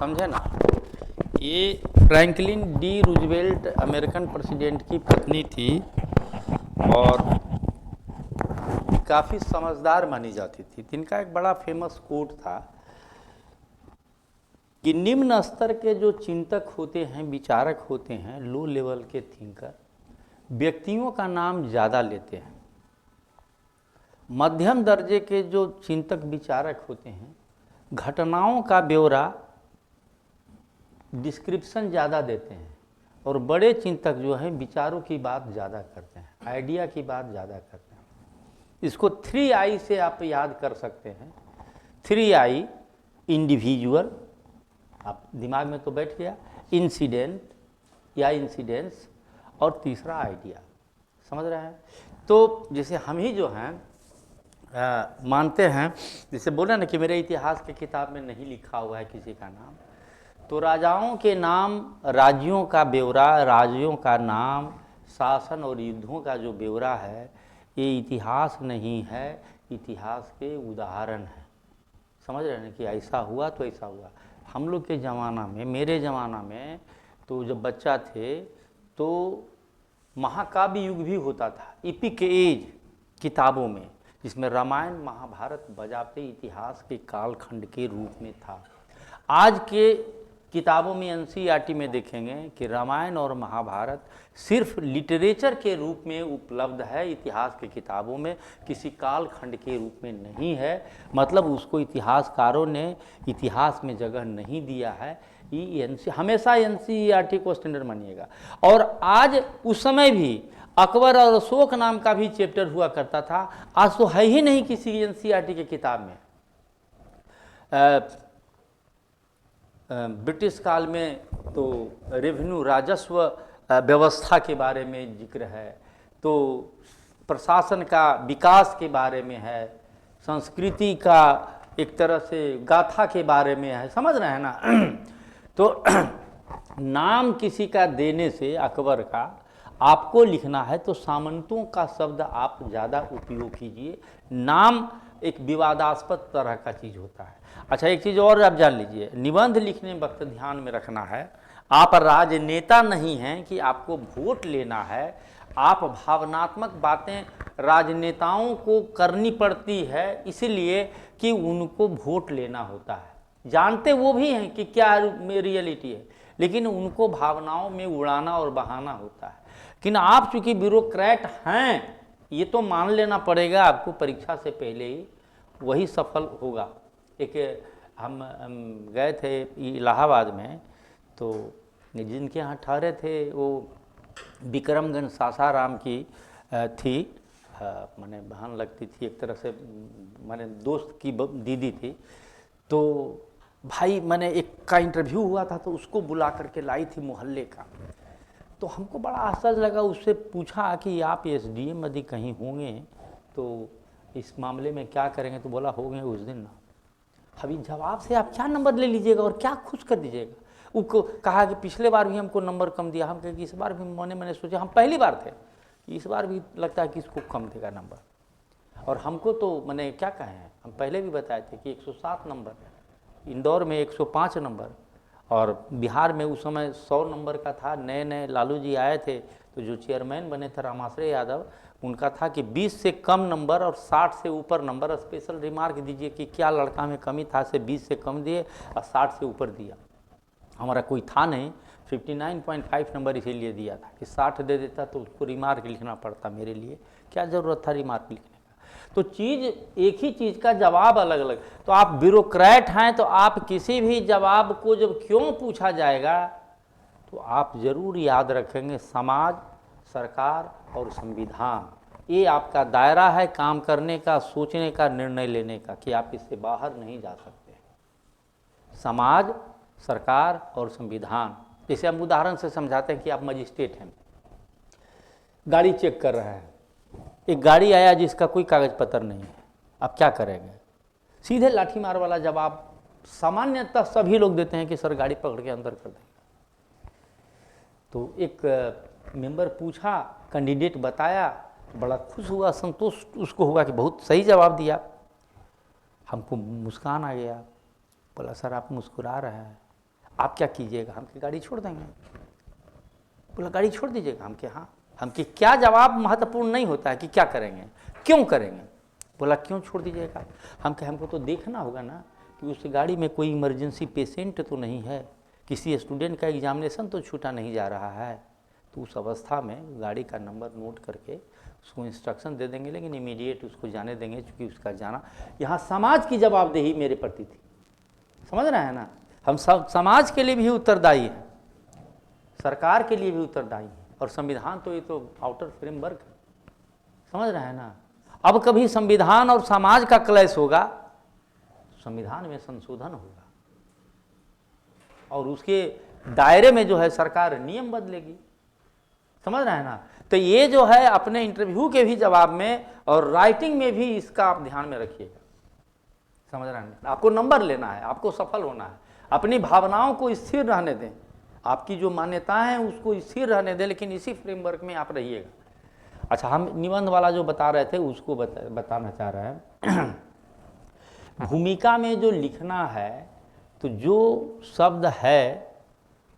समझे ना। ये Franklin D Roosevelt American president की पत्नी थी और काफ़ी समझदार मानी जाती थी। इनका एक बड़ा फेमस कोट था कि निम्न स्तर के जो चिंतक होते हैं, विचारक होते हैं, लो लेवल के थिंकर, व्यक्तियों का नाम ज़्यादा लेते हैं। मध्यम दर्जे के जो चिंतक विचारक होते हैं, घटनाओं का ब्यौरा, डिस्क्रिप्शन ज़्यादा देते हैं। और बड़े चिंतक जो हैं विचारों की बात ज़्यादा करते हैं, आइडिया की बात ज़्यादा करते हैं। इसको 3I से आप याद कर सकते हैं। 3I इंडिविजुअल, आप दिमाग में तो बैठ गया, इंसिडेंट या इंसिडेंस, और तीसरा आइडिया। समझ रहे हैं। तो जैसे हम ही जो हैं मानते हैं, जैसे बोला ना कि मेरे इतिहास की किताब में नहीं लिखा हुआ है किसी का नाम, तो राजाओं के नाम, राज्यों का ब्यौरा, राज्यों का नाम, शासन और युद्धों का जो ब्यौरा है, ये इतिहास नहीं है, इतिहास के उदाहरण हैं। समझ रहे हैं कि ऐसा हुआ तो ऐसा हुआ। हम लोग के ज़माना में, मेरे ज़माना में तो जब बच्चा थे तो महाकाव्य युग भी होता था, इपिक एज किताबों में, जिसमें रामायण महाभारत बजाते इतिहास के कालखंड के रूप में था। आज के किताबों में NCERT में देखेंगे कि रामायण और महाभारत सिर्फ लिटरेचर के रूप में उपलब्ध है, इतिहास के किताबों में किसी कालखंड के रूप में नहीं है। मतलब उसको इतिहासकारों ने इतिहास में जगह नहीं दिया है। हमेशा NCERT को स्टैंडर्ड मानिएगा। और आज उस समय भी अकबर और अशोक नाम का भी चैप्टर हुआ करता था, आज तो है ही नहीं किसी NCERT के किताब में। ब्रिटिश काल में तो रेवेन्यू, राजस्व व्यवस्था के बारे में जिक्र है, तो प्रशासन का विकास के बारे में है, संस्कृति का एक तरह से गाथा के बारे में है। समझ रहे हैं ना। तो नाम किसी का देने से, अकबर का आपको लिखना है तो सामंतों का शब्द आप ज़्यादा उपयोग कीजिए। नाम एक विवादास्पद तरह का चीज़ होता है। अच्छा, एक चीज़ और आप जान लीजिए, निबंध लिखने वक्त ध्यान में रखना है, आप राजनेता नहीं हैं कि आपको वोट लेना है। आप भावनात्मक बातें राजनेताओं को करनी पड़ती है इसलिए कि उनको वोट लेना होता है। जानते वो भी हैं कि क्या रियलिटी है, लेकिन उनको भावनाओं में उड़ाना और बहाना होता है। लेकिन आप चूँकि ब्यूरोक्रेट हैं, ये तो मान लेना पड़ेगा आपको, परीक्षा से पहले ही वही सफल होगा। एक हम गए थे इलाहाबाद में, तो जिनके यहाँ ठहरे थे वो विक्रमगंज सासाराम की थी, मैंने बहन लगती थी एक तरह से, मैंने दोस्त की दीदी थी। तो भाई मैंने एक का इंटरव्यू हुआ था तो उसको बुला करके लाई थी मोहल्ले का। तो हमको बड़ा आश्चर्य लगा, उससे पूछा कि आप SDM यदि कहीं होंगे तो इस मामले में क्या करेंगे, तो बोला होंगे उस दिन ना। अभी जवाब से आप क्या नंबर ले लीजिएगा और क्या खुश कर दीजिएगा। उसको कहा कि पिछले बार भी हमको नंबर कम दिया, हम कहे कि इस बार भी, मैंने सोचा हम पहली बार थे, इस बार भी लगता है कि इसको कम देगा नंबर। और हमको तो मैंने क्या कहे हैं, हम पहले भी बताए थे कि 107 नंबर, इंदौर में 105 नंबर, और बिहार में उस समय 100 नंबर का था। नए नए लालू जी आए थे तो जो चेयरमैन बने थे रामाश्रय यादव, उनका था कि 20 से कम नंबर और 60 से ऊपर नंबर। स्पेशल रिमार्क दीजिए कि क्या लड़का में कमी था से 20 से कम दिए और 60 से ऊपर दिया। हमारा कोई था नहीं, 59.5 नंबर इसीलिए दिया था कि 60 दे देता तो उसको रिमार्क लिखना पड़ता। मेरे लिए क्या ज़रूरत था रिमार्क लिखने का। तो चीज़ एक ही चीज़ का जवाब अलग अलग। तो आप ब्यूरोक्रेट हैं तो आप किसी भी जवाब को जब क्यों पूछा जाएगा तो आप ज़रूर याद रखेंगे समाज, सरकार और संविधान। ये आपका दायरा है काम करने का, सोचने का, निर्णय लेने का, कि आप इससे बाहर नहीं जा सकते। समाज, सरकार और संविधान। जैसे हम उदाहरण से समझाते हैं कि आप मजिस्ट्रेट हैं, गाड़ी चेक कर रहे हैं, एक गाड़ी आया जिसका कोई कागज पत्र नहीं है, आप क्या करेंगे? सीधे लाठी मार वाला जवाब सामान्यतः सभी लोग देते हैं कि सर गाड़ी पकड़ के अंदर कर देंगे। तो एक मेंबर पूछा, कैंडिडेट बताया, बड़ा खुश हुआ, संतोष उसको हुआ कि बहुत सही जवाब दिया। हमको मुस्कान आ गया। बोला सर आप मुस्कुरा रहे हैं, आप क्या कीजिएगा? हम कि गाड़ी छोड़ देंगे। बोला गाड़ी छोड़ दीजिएगा? हम कि हाँ। हम कि क्या जवाब महत्वपूर्ण नहीं होता है कि क्या करेंगे, क्यों करेंगे? बोला क्यों छोड़ दीजिएगा? हम कहे हमको तो देखना होगा ना कि उस गाड़ी में कोई इमरजेंसी पेशेंट तो नहीं है, किसी स्टूडेंट का एग्जामिनेशन तो छूटा नहीं जा रहा है। तो उस अवस्था में गाड़ी का नंबर नोट करके उसको इंस्ट्रक्शन दे देंगे, लेकिन इमीडिएट उसको जाने देंगे, क्योंकि उसका जाना यहाँ समाज की जवाबदेही मेरे प्रति थी। समझ रहे हैं ना? हम सब समाज के लिए भी उत्तरदायी हैं, सरकार के लिए भी उत्तरदायी हैं, और संविधान तो ये तो आउटर फ्रेमवर्क है। समझ रहे हैं ना? अब कभी संविधान और समाज का क्लैश होगा, संविधान में संशोधन होगा और उसके दायरे में जो है सरकार नियम बदलेगी। समझ रहे हैं ना? तो ये जो है अपने इंटरव्यू के भी जवाब में और राइटिंग में भी इसका आप ध्यान में रखिएगा। समझ रहे हैं? आपको नंबर लेना है, आपको सफल होना है। अपनी भावनाओं को स्थिर रहने दें, आपकी जो मान्यताएं हैं उसको स्थिर रहने दें, लेकिन इसी फ्रेमवर्क में आप रहिएगा। अच्छा, हम निबंध वाला जो बता रहे थे उसको बताना चाह रहे हैं। भूमिका में जो लिखना है, तो जो शब्द है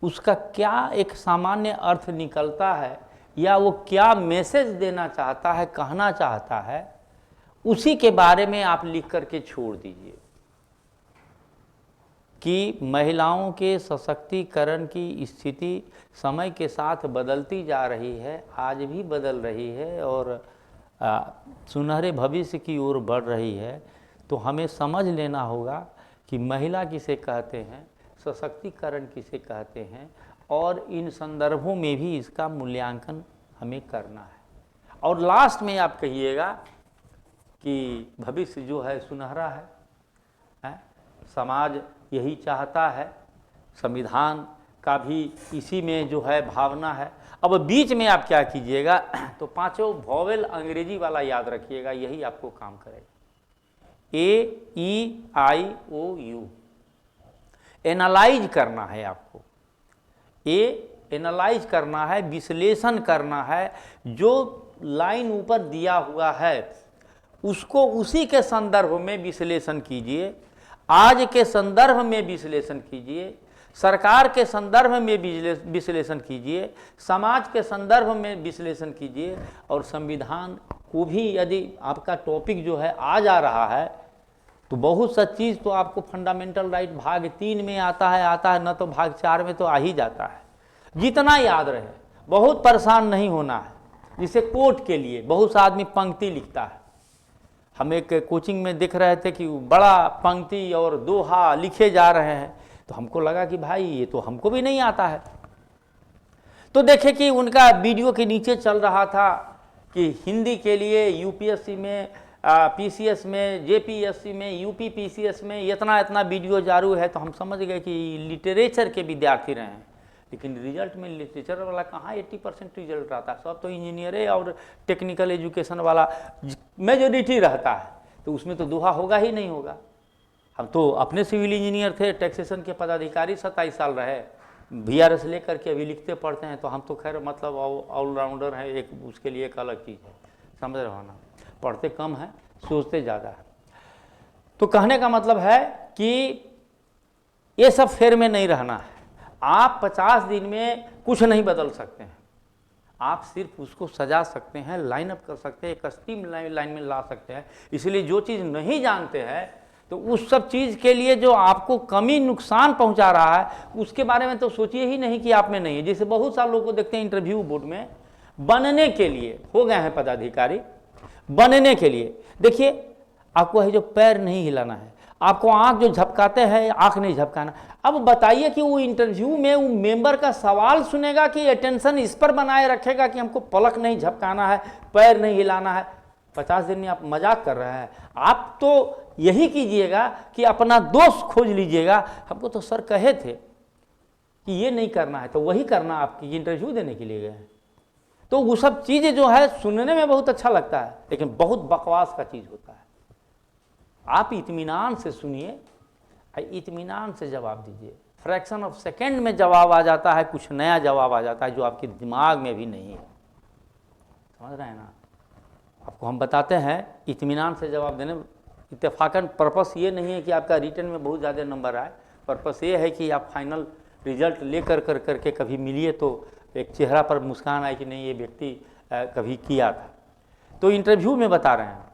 उसका क्या एक सामान्य अर्थ निकलता है, या वो क्या मैसेज देना चाहता है, कहना चाहता है, उसी के बारे में आप लिख करके छोड़ दीजिए। कि महिलाओं के सशक्तिकरण की स्थिति समय के साथ बदलती जा रही है, आज भी बदल रही है और सुनहरे भविष्य की ओर बढ़ रही है। तो हमें समझ लेना होगा कि महिला किसे कहते हैं, सशक्तिकरण किसे कहते हैं, और इन संदर्भों में भी इसका मूल्यांकन हमें करना है। और लास्ट में आप कहिएगा कि भविष्य जो है सुनहरा है, समाज यही चाहता है, संविधान का भी इसी में जो है भावना है। अब बीच में आप क्या कीजिएगा, तो पांचों वॉवेल अंग्रेजी वाला याद रखिएगा, यही आपको काम करेगा। AEIOU एनालाइज करना है आपको, एनालाइज करना है, विश्लेषण करना है। जो लाइन ऊपर दिया हुआ है उसको उसी के संदर्भ में विश्लेषण कीजिए, आज के संदर्भ में विश्लेषण कीजिए, सरकार के संदर्भ में विश्लेषण कीजिए, समाज के संदर्भ में विश्लेषण कीजिए, और संविधान को भी यदि आपका टॉपिक जो है आ जा रहा है तो बहुत सा चीज़ तो आपको फंडामेंटल राइट भाग 3 में आता है, न तो भाग 4 में तो आ ही जाता है। जितना याद रहे, बहुत परेशान नहीं होना है। जिसे कोर्ट के लिए बहुत सा आदमी पंक्ति लिखता है, हम एक कोचिंग में देख रहे थे कि बड़ा पंक्ति और दोहा लिखे जा रहे हैं, तो हमको लगा कि भाई ये तो हमको भी नहीं आता है। तो देखे कि उनका वीडियो के नीचे चल रहा था कि हिंदी के लिए यूपीएससी में, पीसीएस में, जेपीएससी में, यूपी पीसीएस में इतना इतना वीडियो जारू है। तो हम समझ गए कि लिटरेचर के विद्यार्थी रहे हैं, लेकिन रिजल्ट में लिटरेचर वाला कहाँ 80% रिजल्ट रहता है। सब तो इंजीनियर और टेक्निकल एजुकेशन वाला मेजोरिटी रहता है, तो उसमें तो दोहा होगा ही नहीं होगा। हम तो अपने सिविल इंजीनियर थे, टैक्सेशन के पदाधिकारी 27 साल रहे, VRS लेकर के अभी लिखते पढ़ते हैं। तो हम तो खैर मतलब ऑलराउंडर हैं, एक उसके लिए एक अलग चीज़ है। समझ रहे हो ना? पढ़ते कम है, सोचते ज़्यादा है। तो कहने का मतलब है कि ये सब फेर में नहीं रहना है। आप 50 दिन में कुछ नहीं बदल सकते हैं, आप सिर्फ उसको सजा सकते हैं, लाइन अप कर सकते हैं, एक स्ट्रीम लाइन में ला सकते हैं। इसलिए जो चीज़ नहीं जानते हैं तो उस सब चीज़ के लिए जो आपको कमी नुकसान पहुंचा रहा है उसके बारे में तो सोचिए ही नहीं कि आप में नहीं है। जैसे बहुत सारे लोगों को देखते हैं इंटरव्यू बोर्ड में बनने के लिए हो गए हैं पदाधिकारी, बनने के लिए देखिए आपको है जो पैर नहीं हिलाना है, आपको आंख जो झपकाते हैं आंख नहीं झपकाना। अब बताइए कि वो इंटरव्यू में वो मेंबर का सवाल सुनेगा कि अटेंशन इस पर बनाए रखेगा कि हमको पलक नहीं झपकाना है, पैर नहीं हिलाना है। 50 दिन में आप मजाक कर रहे हैं। आप तो यही कीजिएगा कि अपना दोष खोज लीजिएगा। हमको तो सर कहे थे कि ये नहीं करना है, तो वही करना, आपकी इंटरव्यू देने के लिए गए हैं। तो वो सब चीज़ें जो है सुनने में बहुत अच्छा लगता है, लेकिन बहुत बकवास का चीज़ होता है। आप इत्मीनान से सुनिए, इत्मीनान से जवाब दीजिए। फ्रैक्शन ऑफ सेकेंड में जवाब आ जाता है, कुछ नया जवाब आ जाता है जो आपके दिमाग में भी नहीं है। समझ रहे हैं ना? आपको हम बताते हैं इत्मीनान से जवाब देने, इत्तेफाकन पर्पस ये नहीं है कि आपका रिटर्न में बहुत ज़्यादा नंबर आए, पर्पस ये है कि आप फाइनल रिजल्ट लेकर कर करके कभी मिलिए तो एक चेहरा पर मुस्कान आए कि नहीं ये व्यक्ति कभी किया था। तो इंटरव्यू में बता रहे हैं,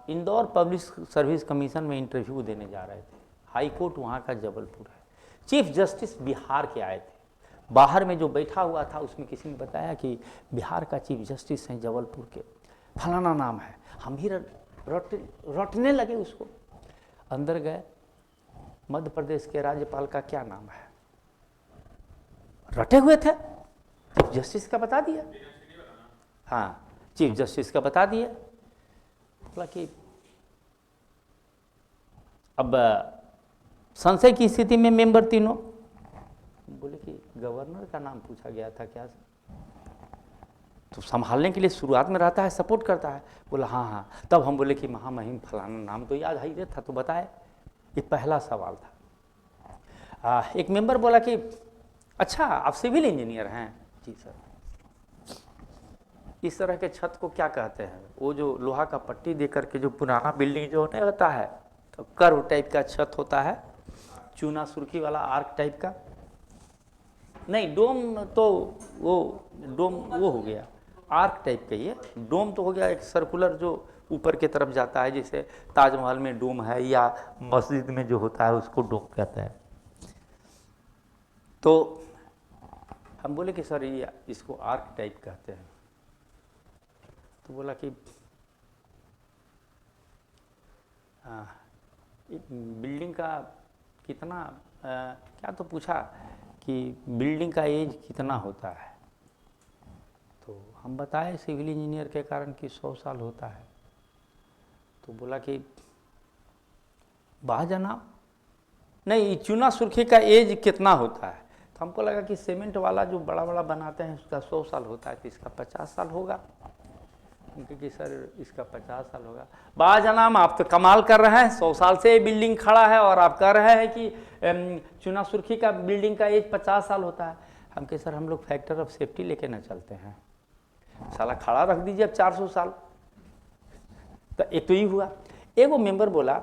इंदौर पब्लिक सर्विस कमीशन में इंटरव्यू देने जा रहे थे। हाई कोर्ट वहाँ का जबलपुर है। चीफ जस्टिस बिहार के आए थे। बाहर में जो बैठा हुआ था उसमें किसी ने बताया कि बिहार का चीफ जस्टिस हैं जबलपुर के, फलाना नाम है। हम भी रटने लगे उसको। अंदर गए, मध्य प्रदेश के राज्यपाल का क्या नाम है, रटे हुए थे। चीफ जस्टिस का बता दिया, हाँ चीफ जस्टिस का बता दिया। बोला कि अब संशय की स्थिति में मेंबर तीनों, बोले कि गवर्नर का नाम पूछा गया था क्या, तो संभालने के लिए शुरुआत में रहता है, सपोर्ट करता है। बोला हाँ हाँ। तब हम बोले कि महामहिम फलाना नाम तो याद ही था, तो बताए। ये पहला सवाल था। एक मेंबर बोला कि अच्छा आप सिविल इंजीनियर हैं? जी सर। इस तरह के छत को क्या कहते हैं? वो जो लोहा का पट्टी दे करके जो पुराना बिल्डिंग जो नहीं होता है, तो कर्व टाइप का छत होता है, चूना सुर्खी वाला आर्क टाइप का, नहीं डोम तो वो डोम वो हो गया, आर्क टाइप का। ये डोम तो हो गया एक सर्कुलर जो ऊपर की तरफ जाता है, जैसे ताजमहल में डोम है या मस्जिद में जो होता है उसको डोम कहते हैं। तो हम बोले कि सर ये इसको आर्क टाइप कहते हैं। तो बोला कि बिल्डिंग का कितना क्या तो पूछा कि बिल्डिंग का एज कितना होता है। तो हम बताए सिविल इंजीनियर के कारण कि 100 साल होता है। तो बोला कि वाह जनाब, नहीं चूना सुर्खी का एज कितना होता है? तो हमको लगा कि सीमेंट वाला जो बड़ा बड़ा बनाते हैं उसका 100 साल होता है, तो इसका 50 साल होगा। क्योंकि सर इसका 50 साल होगा। वाह जनाब आप तो कमाल कर रहे हैं, 100 साल से ये बिल्डिंग खड़ा है और आप कह रहे हैं कि चूना सुर्खी का बिल्डिंग का एज 50 साल होता है। हम कहे सर हम लोग फैक्टर ऑफ सेफ्टी लेके ना चलते हैं, साला खड़ा रख दीजिए अब 400 साल। तो एक तो ये हुआ। एक वो मेंबर बोला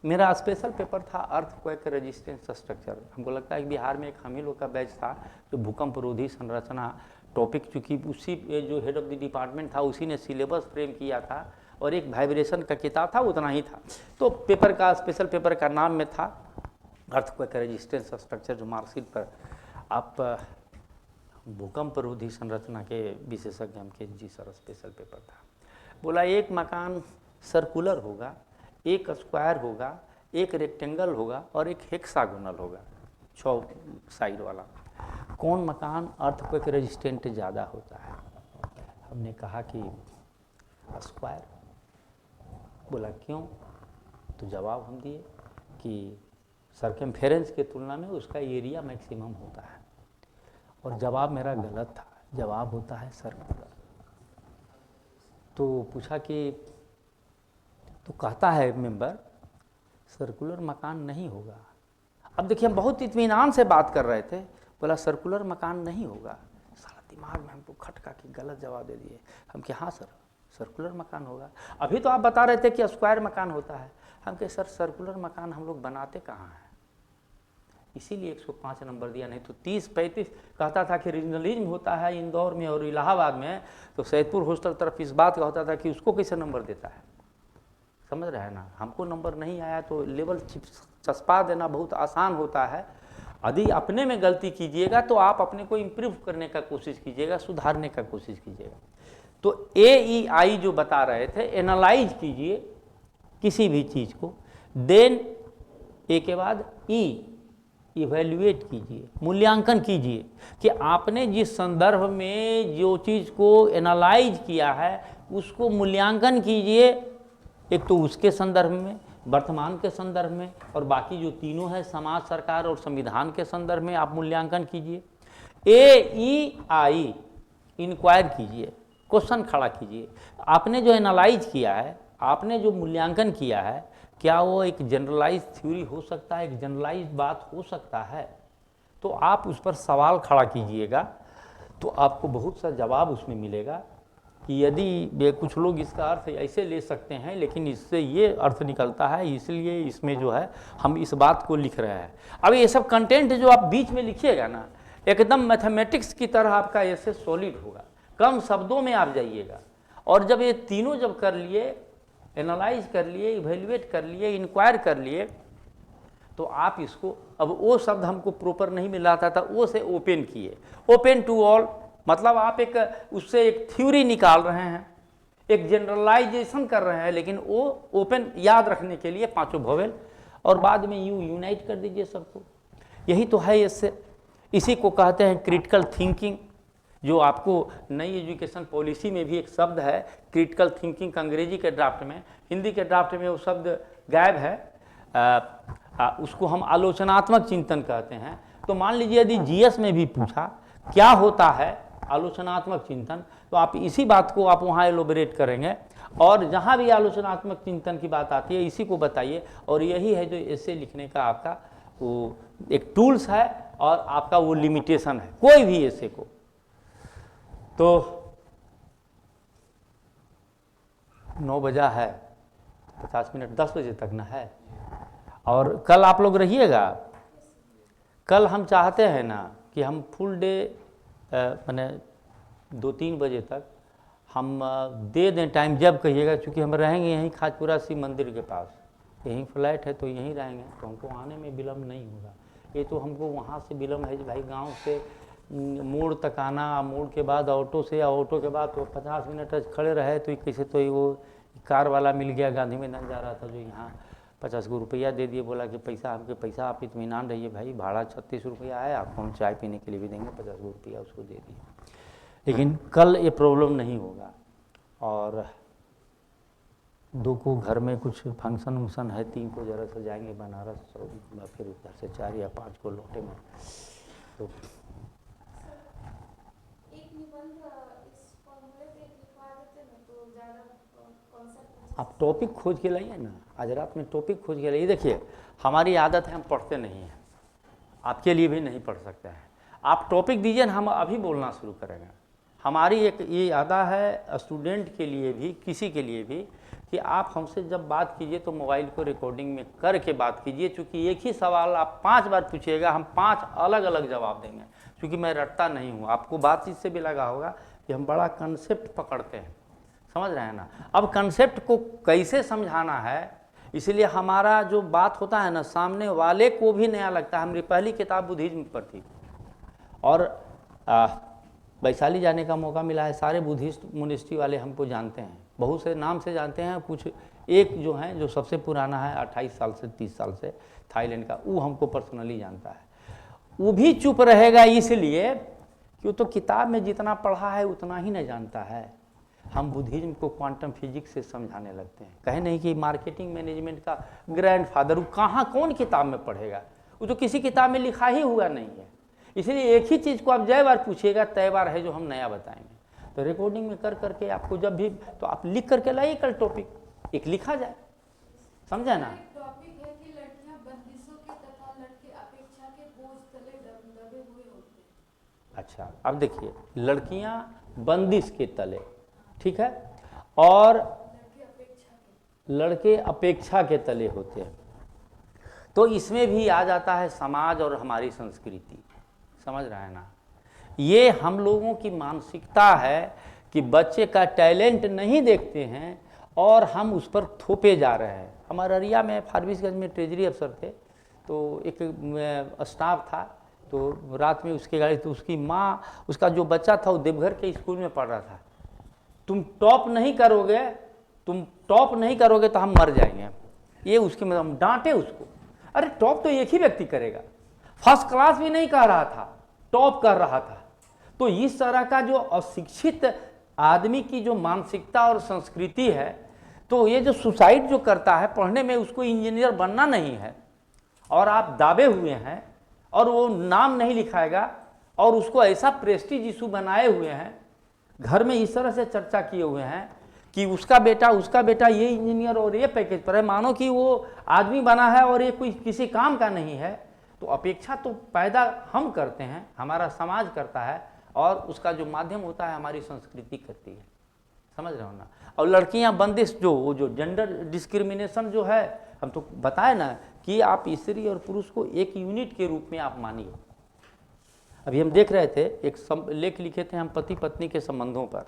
मेरा स्पेशल पेपर था अर्थक्वेक रेजिस्टेंस स्ट्रक्चर। हमको लगता है कि बिहार में एक हम ही लोग का बैच था जो भूकंप रोधी संरचना टॉपिक, चूँकि उसी जो हेड ऑफ द डिपार्टमेंट था उसी ने सिलेबस फ्रेम किया था और एक वाइब्रेशन का किताब था, उतना ही था। तो पेपर का स्पेशल पेपर का नाम में था अर्थक्वेक रेजिस्टेंस स्ट्रक्चर, जो मार्कशीट पर आप भूकंप रोधी संरचना के विशेषज्ञ हम के जी सर स्पेशल पेपर था। बोला एक मकान सर्कुलर होगा, एक स्क्वायर होगा, एक रेक्टेंगल होगा और एक हेक्सागोनल होगा, 6 साइड वाला। कौन मकान अर्थक्वेक रेजिस्टेंट ज़्यादा होता है? हमने कहा कि स्क्वायर। बोला क्यों? तो जवाब हम दिए कि सर्कमफेरेंस के तुलना में उसका एरिया मैक्सिमम होता है। और जवाब मेरा गलत था, जवाब होता है सर्कुलर। तो पूछा कि तो कहता है मेंबर सर्कुलर मकान नहीं होगा। अब देखिए हम बहुत इत्मीनान से बात कर रहे थे, बोला सर्कुलर मकान नहीं होगा। सारा दिमाग में हमको खटका कि गलत जवाब दे दिए। हम कि हाँ सर सर्कुलर मकान होगा, अभी तो आप बता रहे थे कि स्क्वायर मकान होता है। हम कहे सर सर्कुलर मकान हम लोग बनाते कहाँ हैं, इसीलिए 105 नंबर दिया, नहीं तो 30-35 कहता था कि रीजनलिज्म होता है इंदौर में और इलाहाबाद में, तो सैदपुर हॉस्टल तरफ इस बात का होता था कि उसको कैसे नंबर देता है। समझ रहे हैं ना, हमको नंबर नहीं आया तो लेवल चस्पा देना बहुत आसान होता है। यदि अपने में गलती कीजिएगा तो आप अपने को इम्प्रूव करने का कोशिश कीजिएगा, सुधारने का कोशिश कीजिएगा। तो AEI जो बता रहे थे, एनालाइज कीजिए किसी भी चीज़ को, देन ए के बाद इवैल्यूएट कीजिए, मूल्यांकन कीजिए कि आपने जिस संदर्भ में जो चीज़ को एनालाइज किया है उसको मूल्यांकन कीजिए। एक तो उसके संदर्भ में, वर्तमान के संदर्भ में, और बाकी जो तीनों है समाज, सरकार और संविधान के संदर्भ में आप मूल्यांकन कीजिए। AEI इंक्वायर कीजिए, क्वेश्चन खड़ा कीजिए। आपने जो एनालाइज किया है, आपने जो मूल्यांकन किया है, क्या वो एक जनरलाइज थ्योरी हो सकता है, एक जनरलाइज बात हो सकता है? तो आप उस पर सवाल खड़ा कीजिएगा तो आपको बहुत सा जवाब उसमें मिलेगा। कि यदि ये कुछ लोग इसका अर्थ ऐसे ले सकते हैं, लेकिन इससे ये अर्थ निकलता है, इसलिए इसमें जो है हम इस बात को लिख रहे हैं। अब ये सब कंटेंट जो आप बीच में लिखिएगा ना, एकदम मैथमेटिक्स की तरह आपका ऐसे सॉलिड होगा, कम शब्दों में आप जाइएगा। और जब ये तीनों जब कर लिए, एनालाइज कर लिए, इवेल्युएट कर लिए, इंक्वायर कर लिए, तो आप इसको, अब वो शब्द हमको प्रॉपर नहीं मिल रहा था, वो से ओपन किए, ओपन टू ऑल, मतलब आप एक उससे एक थ्योरी निकाल रहे हैं, एक जनरलाइजेशन कर रहे हैं, लेकिन वो ओपन याद रखने के लिए पांचों वोवेल, और बाद में यूनाइट कर दीजिए सबको। यही तो है इससे, इसी को कहते हैं क्रिटिकल थिंकिंग, जो आपको नई एजुकेशन पॉलिसी में भी एक शब्द है क्रिटिकल थिंकिंग, अंग्रेजी के ड्राफ्ट में, हिंदी के ड्राफ्ट में वो शब्द गायब है। उसको हम आलोचनात्मक चिंतन कहते हैं। तो मान लीजिए यदि जीएस में भी पूछा क्या होता है आलोचनात्मक चिंतन, तो आप इसी बात को आप वहाँ एलोबरेट करेंगे, और जहाँ भी आलोचनात्मक चिंतन की बात आती है इसी को बताइए। और यही है जो ऐसे लिखने का आपका वो एक टूल्स है, और आपका वो लिमिटेशन है कोई भी ऐसे को। तो 9 बजा है, 50 मिनट, 10 बजे तक ना है। और कल आप लोग रहिएगा, कल हम चाहते हैं ना कि हम फुल डे मैंने 2-3 बजे तक हम दे दें टाइम, जब कहिएगा, चूँकि हम रहेंगे यहीं खाजपुरा शिव मंदिर के पास, यहीं फ्लैट है तो यहीं रहेंगे, तो हमको आने में विलम्ब नहीं होगा। ये तो हमको वहाँ से विलम्ब है भाई, गांव से मोड़ तक आना, मोड़ के बाद ऑटो से, या ऑटो के बाद तो 50 मिनट खड़े रहे, तो कैसे तो वो कार वाला मिल गया, गांधी मैदान जा रहा था, जो यहाँ 50 को रुपया दे दिए, बोला कि पैसा आपके पैसा, आप इत्मीनान रहिए भाई, भाड़ा 36 रुपया है, आपको हम चाय पीने के लिए भी देंगे, 50 रुपया उसको दे दिए। लेकिन कल ये प्रॉब्लम नहीं होगा। और 2 को घर में कुछ फंक्शन वंक्शन है, 3 को जरा से जाएंगे बनारस, फिर उधर से 4 या 5 को लौटे में। तो आप टॉपिक खोज के लाइए ना, आज रात में टॉपिक खोज के लाइए। देखिए हमारी आदत है, हम पढ़ते नहीं हैं, आपके लिए भी नहीं पढ़ सकते हैं। आप टॉपिक दीजिए ना, हम अभी बोलना शुरू करेंगे। हमारी एक ये आदत है स्टूडेंट के लिए भी, किसी के लिए भी, कि आप हमसे जब बात कीजिए तो मोबाइल को रिकॉर्डिंग में करके बात कीजिए, क्योंकि एक ही सवाल आप 5 बार पूछिएगा, हम 5 अलग अलग जवाब देंगे, क्योंकि मैं रटता नहीं हूँ। आपको बातचीत से भी लगा होगा कि हम बड़ा कंसेप्ट पकड़ते हैं, समझ रहे हैं ना। अब कंसेप्ट को कैसे समझाना है, इसलिए हमारा जो बात होता है ना, सामने वाले को भी नया लगता है। हमारी पहली किताब बुद्धिज्म पर थी, और वैशाली जाने का मौका मिला है। सारे बुद्धिस्ट मोनेस्ट्री वाले हमको जानते हैं, बहुत से नाम से जानते हैं, कुछ एक जो है जो सबसे पुराना है 28 साल से 30 साल से, थाईलैंड का, वो हमको पर्सनली जानता है। वो भी चुप रहेगा इसलिए कि वो तो किताब में जितना पढ़ा है उतना ही न जानता है। हम बुद्धिज्म को क्वांटम फिजिक्स से समझाने लगते हैं। कहे नहीं कि मार्केटिंग मैनेजमेंट का ग्रैंडफादर, वो कहाँ कौन किताब में पढ़ेगा, वो तो किसी किताब में लिखा ही हुआ नहीं है। इसलिए एक ही चीज़ को आप जय बार पूछिएगा, तय बार है जो हम नया बताएंगे। तो रिकॉर्डिंग में कर करके आपको जब भी, तो आप लिख करके लाइए, कल टॉपिक एक लिखा जाए, समझा ना। टॉपिक है कि लड़कियां बंदिशों के तथा लड़के अपेक्षा के बोझ तले दबे हुए होते हैं। अच्छा, अब देखिए, लड़कियां बंदिश के तले, ठीक है, और लड़के अपेक्षा के तले होते हैं। तो इसमें भी आ जाता है समाज और हमारी संस्कृति, समझ रहे हैं ना। ये हम लोगों की मानसिकता है कि बच्चे का टैलेंट नहीं देखते हैं और हम उस पर थोपे जा रहे हैं। हमारे अरिया में फारबिसगंज में ट्रेजरी अफसर थे, तो एक स्टाफ था, तो रात में उसकी गाड़ी, तो उसकी माँ, उसका जो बच्चा था वो देवघर के स्कूल में पढ़ रहा था। तुम टॉप नहीं करोगे तो हम मर जाएंगे, ये उसके में हम डांटे उसको। अरे टॉप तो एक ही व्यक्ति करेगा, फर्स्ट क्लास भी नहीं कह रहा था, टॉप कर रहा था। तो इस तरह का जो अशिक्षित आदमी की जो मानसिकता और संस्कृति है, तो ये जो सुसाइड जो करता है पढ़ने में, उसको इंजीनियर बनना नहीं है, और आप दाबे हुए हैं, और वो नाम नहीं लिखाएगा, और उसको ऐसा प्रेस्टीज इशू बनाए हुए हैं, घर में इस तरह से चर्चा किए हुए हैं कि उसका बेटा ये इंजीनियर और ये पैकेज पर है, मानो कि वो आदमी बना है और ये कोई किसी काम का नहीं है। तो अपेक्षा तो पैदा हम करते हैं, हमारा समाज करता है, और उसका जो माध्यम होता है हमारी संस्कृति करती है। समझ रहे हो ना। और लड़कियां बंदिश, जो वो जो जेंडर डिस्क्रिमिनेशन जो है, हम तो बताए ना कि आप स्त्री और पुरुष को एक यूनिट के रूप में आप मानिए। अभी हम देख रहे थे, एक लेख लिखे थे हम पति पत्नी के संबंधों पर,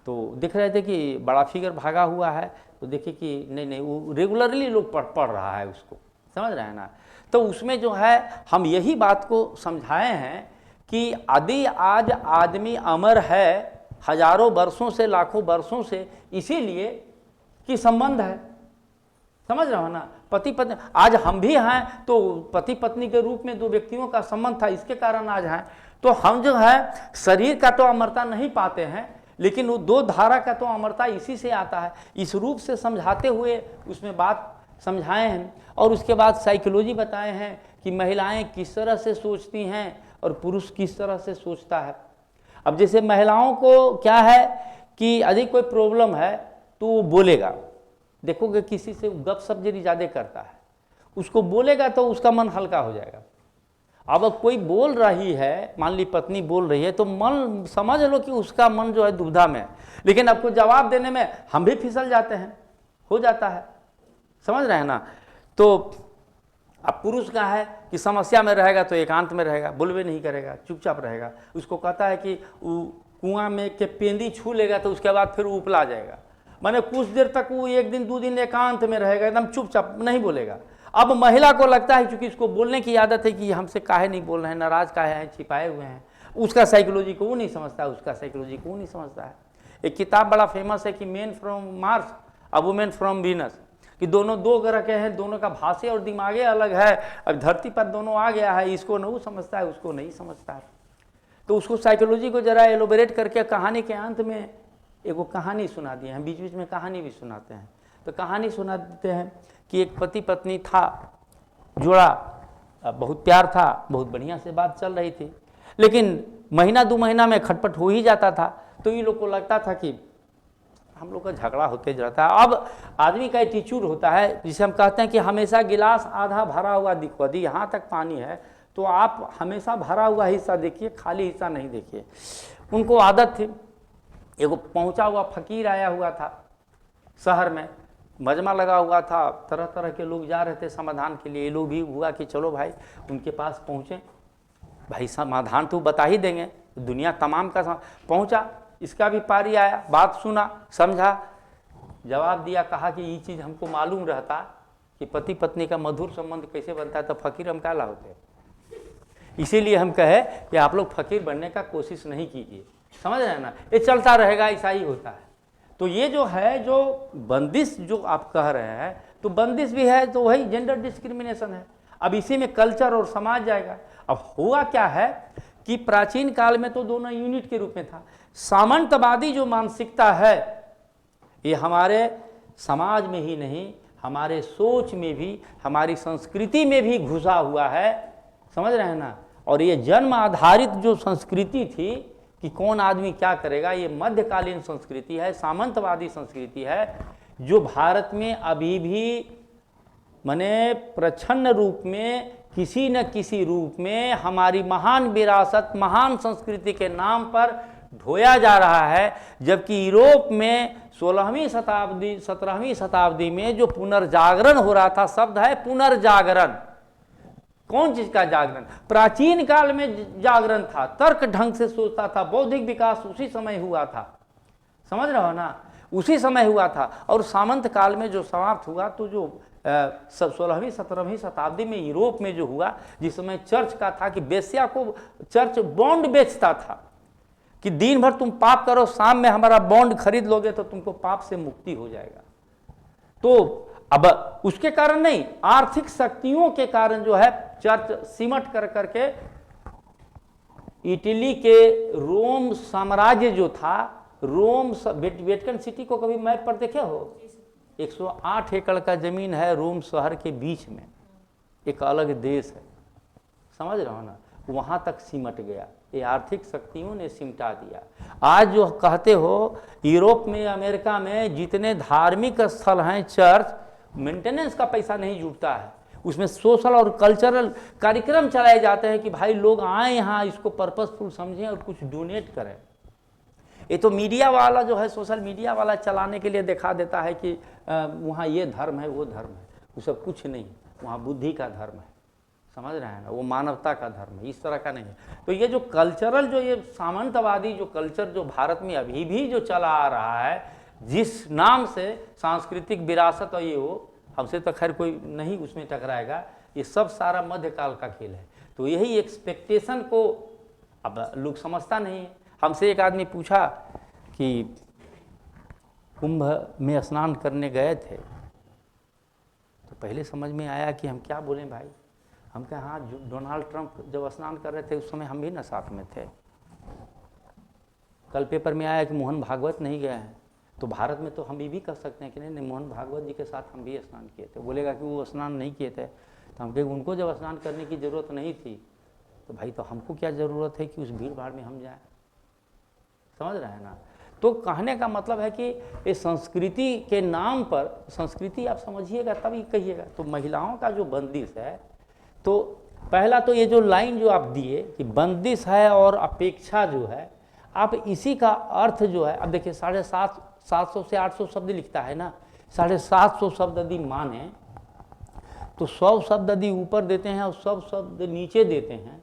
तो देख रहे थे कि बड़ा फिगर भागा हुआ है, तो देखिए कि नहीं वो रेगुलरली लोग पढ़ रहा है उसको, समझ रहे हैं ना। तो उसमें जो है हम यही बात को समझाए हैं कि यदि आज आदमी अमर है हजारों वर्षों से, लाखों वर्षों से, इसीलिए कि संबंध है, समझ रहे हो ना। पति पत्नी, आज हम भी हैं तो पति पत्नी के रूप में दो व्यक्तियों का संबंध था, इसके कारण आज हैं। तो हम जो है शरीर का तो अमरता नहीं पाते हैं, लेकिन वो दो धारा का तो अमरता इसी से आता है। इस रूप से समझाते हुए उसमें बात समझाए हैं, और उसके बाद साइकोलॉजी बताए हैं कि महिलाएं किस तरह से सोचती हैं और पुरुष किस तरह से सोचता है। अब जैसे महिलाओं को क्या है कि यदि कोई प्रॉब्लम है तो वो बोलेगा, देखोगे किसी से गपशप यदि ज़्यादा करता है, उसको बोलेगा तो उसका मन हल्का हो जाएगा। अब कोई बोल रही है, मान ली पत्नी बोल रही है, तो मन समझ लो कि उसका मन जो है दुविधा में है, लेकिन आपको जवाब देने में हम भी फिसल जाते हैं, हो जाता है, समझ रहे हैं ना। तो अब पुरुष का है कि समस्या में रहेगा तो एकांत में रहेगा, बोलवे नहीं करेगा, चुपचाप रहेगा। उसको कहता है कि कुआं में के पेंदी छू लेगा तो उसके बाद फिर उपला जाएगा, माने कुछ देर तक वो 1 दिन 2 दिन एकांत में रहेगा, एकदम चुपचाप नहीं बोलेगा। अब महिला को लगता है क्योंकि इसको बोलने की आदत है कि हमसे काहे नहीं बोल रहे हैं, नाराज काहे हैं, छिपाए हुए हैं, उसका साइकोलॉजी को वो नहीं समझता, उसका साइकोलॉजी को वो नहीं समझता है। एक किताब बड़ा फेमस है कि man from Mars a women from Venus, कि दोनों दो ग्रह के हैं, दोनों का भाषे और दिमागे अलग है, अब धरती पर दोनों आ गया है, इसको नहीं समझता है, उसको नहीं समझता है। तो उसको साइकोलॉजी को जरा एलोबरेट करके कहानी के अंत में एगो कहानी सुना दिए हैं, बीच बीच में कहानी भी सुनाते हैं। तो कहानी सुना देते हैं कि एक पति पत्नी था, जोड़ा, बहुत प्यार था, बहुत बढ़िया से बात चल रही थी, लेकिन महीना 2 महीना में खटपट हो ही जाता था। तो इन लोग को लगता था कि हम लोग का झगड़ा होते रहता है। अब आदमी का एटीट्यूड होता है, जिसे हम कहते हैं कि हमेशा गिलास आधा भरा हुआ दिखो, यदि यहाँ तक पानी है तो आप हमेशा भरा हुआ हिस्सा देखिए, खाली हिस्सा नहीं देखिए। उनको आदत थी। एगो पहुंचा हुआ फकीर आया हुआ था शहर में, मजमा लगा हुआ था, तरह तरह के लोग जा रहे थे समाधान के लिए। ये लोग भी हुआ कि चलो भाई उनके पास पहुँचे, भाई समाधान तो बता ही देंगे, दुनिया तमाम का पहुँचा, इसका भी पारी आया, बात सुना, समझा, जवाब दिया, कहा कि ये चीज़ हमको मालूम रहता कि पति पत्नी का मधुर संबंध कैसे बनता है, तो फकीर हम काला होते, इसीलिए हम कहे कि आप लोग फकीर बनने का कोशिश नहीं कीजिए, समझ रहे हैं ना। ये चलता रहेगा, ऐसा ही होता है। तो ये जो है, जो बंदिश जो आप कह रहे हैं, तो बंदिश भी है, तो वही जेंडर डिस्क्रिमिनेशन है। अब इसी में कल्चर और समाज जाएगा। अब हुआ क्या है कि प्राचीन काल में तो दोनों यूनिट के रूप में था। सामंतवादी जो मानसिकता है, ये हमारे समाज में ही नहीं, हमारे सोच में भी, हमारी संस्कृति में भी घुसा हुआ है, समझ रहे हैं ना। और ये जन्म आधारित जो संस्कृति थी कि कौन आदमी क्या करेगा, ये मध्यकालीन संस्कृति है, सामंतवादी संस्कृति है, जो भारत में अभी भी माने प्रच्छन्न रूप में, किसी न किसी रूप में हमारी महान विरासत, महान संस्कृति के नाम पर ढोया जा रहा है। जबकि यूरोप में 16वीं शताब्दी 17वीं शताब्दी में जो पुनर्जागरण हो रहा था, शब्द है पुनर्जागरण। कौन चीज का जागरण? प्राचीन काल में जागरण था, तर्क ढंग से सोचता था, बौद्धिक विकास उसी समय हुआ था, समझ रहे हो ना, उसी समय हुआ था। और सामंत काल में जो समाप्त हुआ, तो जो 16वीं 17वीं शताब्दी में यूरोप में जो हुआ, जिस समय चर्च का था कि बेश्या को चर्च बॉन्ड बेचता था कि दिन भर तुम पाप करो, शाम में हमारा बॉन्ड खरीद लोगे तो तुमको पाप से मुक्ति हो जाएगा। तो अब उसके कारण नहीं, आर्थिक शक्तियों के कारण जो है चर्च सिमट कर करके इटली के रोम साम्राज्य जो था, रोम वेटिकन सिटी को कभी मैप पर देखे हो? 108 एकड़ का जमीन है रोम शहर के बीच में, एक अलग देश है, समझ रहे हो ना, वहाँ तक सिमट गया। ये आर्थिक शक्तियों ने सिमटा दिया। आज जो कहते हो यूरोप में, अमेरिका में जितने धार्मिक स्थल हैं, चर्च, मेंटेनेंस का पैसा नहीं जुटता है, उसमें सोशल और कल्चरल कार्यक्रम चलाए जाते हैं कि भाई लोग आए यहाँ, इसको पर्पसफुल समझें और कुछ डोनेट करें। ये तो मीडिया वाला जो है, सोशल मीडिया वाला चलाने के लिए दिखा देता है कि वहाँ ये धर्म है, वो धर्म है। वो सब कुछ नहीं, वहाँ बुद्धि का धर्म है, समझ रहे हैं ना, वो मानवता का धर्म है, इस तरह का नहीं है। तो ये जो कल्चरल, जो ये सामंतवादी जो कल्चर जो भारत में अभी भी जो चला आ रहा है, जिस नाम से सांस्कृतिक विरासत और ये हो, हमसे तो खैर कोई नहीं उसमें टकराएगा, ये सब सारा मध्यकाल का खेल है। तो यही एक्सपेक्टेशन को अब लोग समझता नहीं है। हमसे एक आदमी पूछा कि कुंभ में स्नान करने गए थे, तो पहले समझ में आया कि हम क्या बोलें भाई। हम कहा हाँ, डोनाल्ड ट्रंप जब स्नान कर रहे थे उस समय हम भी ना साथ में थे। कल पेपर में आया कि मोहन भागवत नहीं गए हैं, तो भारत में तो हम ये भी कर सकते हैं कि नहीं मोहन भागवत जी के साथ हम भी स्नान किए थे। बोलेगा कि वो स्नान नहीं किए थे, तो हम कहें उनको जब स्नान करने की ज़रूरत नहीं थी, तो भाई तो हमको क्या ज़रूरत है कि उस भीड़ भाड़ में हम जाएं, समझ रहे हैं ना। तो कहने का मतलब है कि ये संस्कृति के नाम पर, संस्कृति आप समझिएगा तभी कहिएगा। तो महिलाओं का जो बंदिश है, तो पहला तो ये जो लाइन जो आप दिए कि बंदिश है और अपेक्षा जो है, आप इसी का अर्थ जो है, अब देखिए 750 से 800 शब्द लिखता है ना, 750 शब्द यदि माने तो 100 शब्द यदि ऊपर देते हैं और 100 शब्द नीचे देते हैं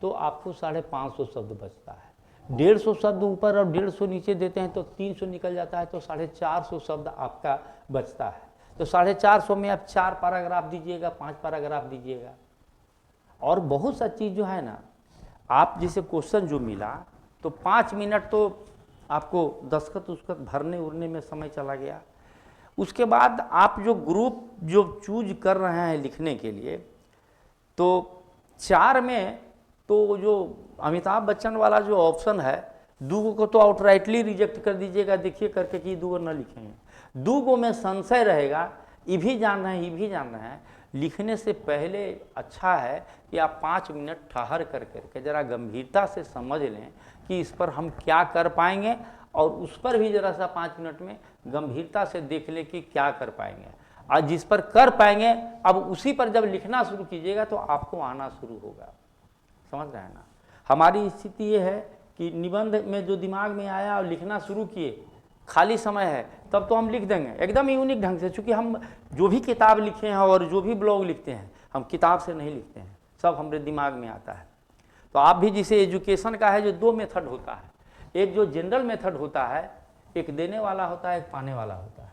तो आपको 550 शब्द बचता है। 150 शब्द ऊपर और 150 नीचे देते हैं तो 300 निकल जाता है, तो 450 शब्द आपका बचता है। तो 450 में आप 4 पैराग्राफ दीजिएगा, 5 पैराग्राफ दीजिएगा। और बहुत सा चीज़ जो है ना, आप जैसे क्वेश्चन जो मिला तो 5 मिनट तो आपको दस्तखत उसखत भरने उड़ने में समय चला गया। उसके बाद आप जो ग्रुप जो चूज कर रहे हैं लिखने के लिए, तो 4 में तो जो अमिताभ बच्चन वाला जो ऑप्शन है, 2 को तो आउटराइटली रिजेक्ट कर दीजिएगा, देखिए करके कि 2 न लिखेंगे। 2 में संशय रहेगा, ये भी जान रहे हैं, ये भी जान रहे हैं। लिखने से पहले अच्छा है कि आप 5 मिनट ठहर करके ज़रा गंभीरता से समझ लें कि इस पर हम क्या कर पाएंगे, और उस पर भी ज़रा सा 5 मिनट में गंभीरता से देख लें कि क्या कर पाएंगे। और जिस पर कर पाएंगे, अब उसी पर जब लिखना शुरू कीजिएगा तो आपको आना शुरू होगा, समझ रहे हैं ना। हमारी स्थिति ये है कि निबंध में जो दिमाग में आया और लिखना शुरू किए, खाली समय है तब तो हम लिख देंगे एकदम यूनिक ढंग से। चूँकि हम जो भी किताब लिखे हैं और जो भी ब्लॉग लिखते हैं, हम किताब से नहीं लिखते हैं, सब हमारे दिमाग में आता है। तो आप भी जिसे एजुकेशन का है, जो 2 मेथड होता है, एक जो जनरल मेथड होता है, एक देने वाला होता है, एक पाने वाला होता है।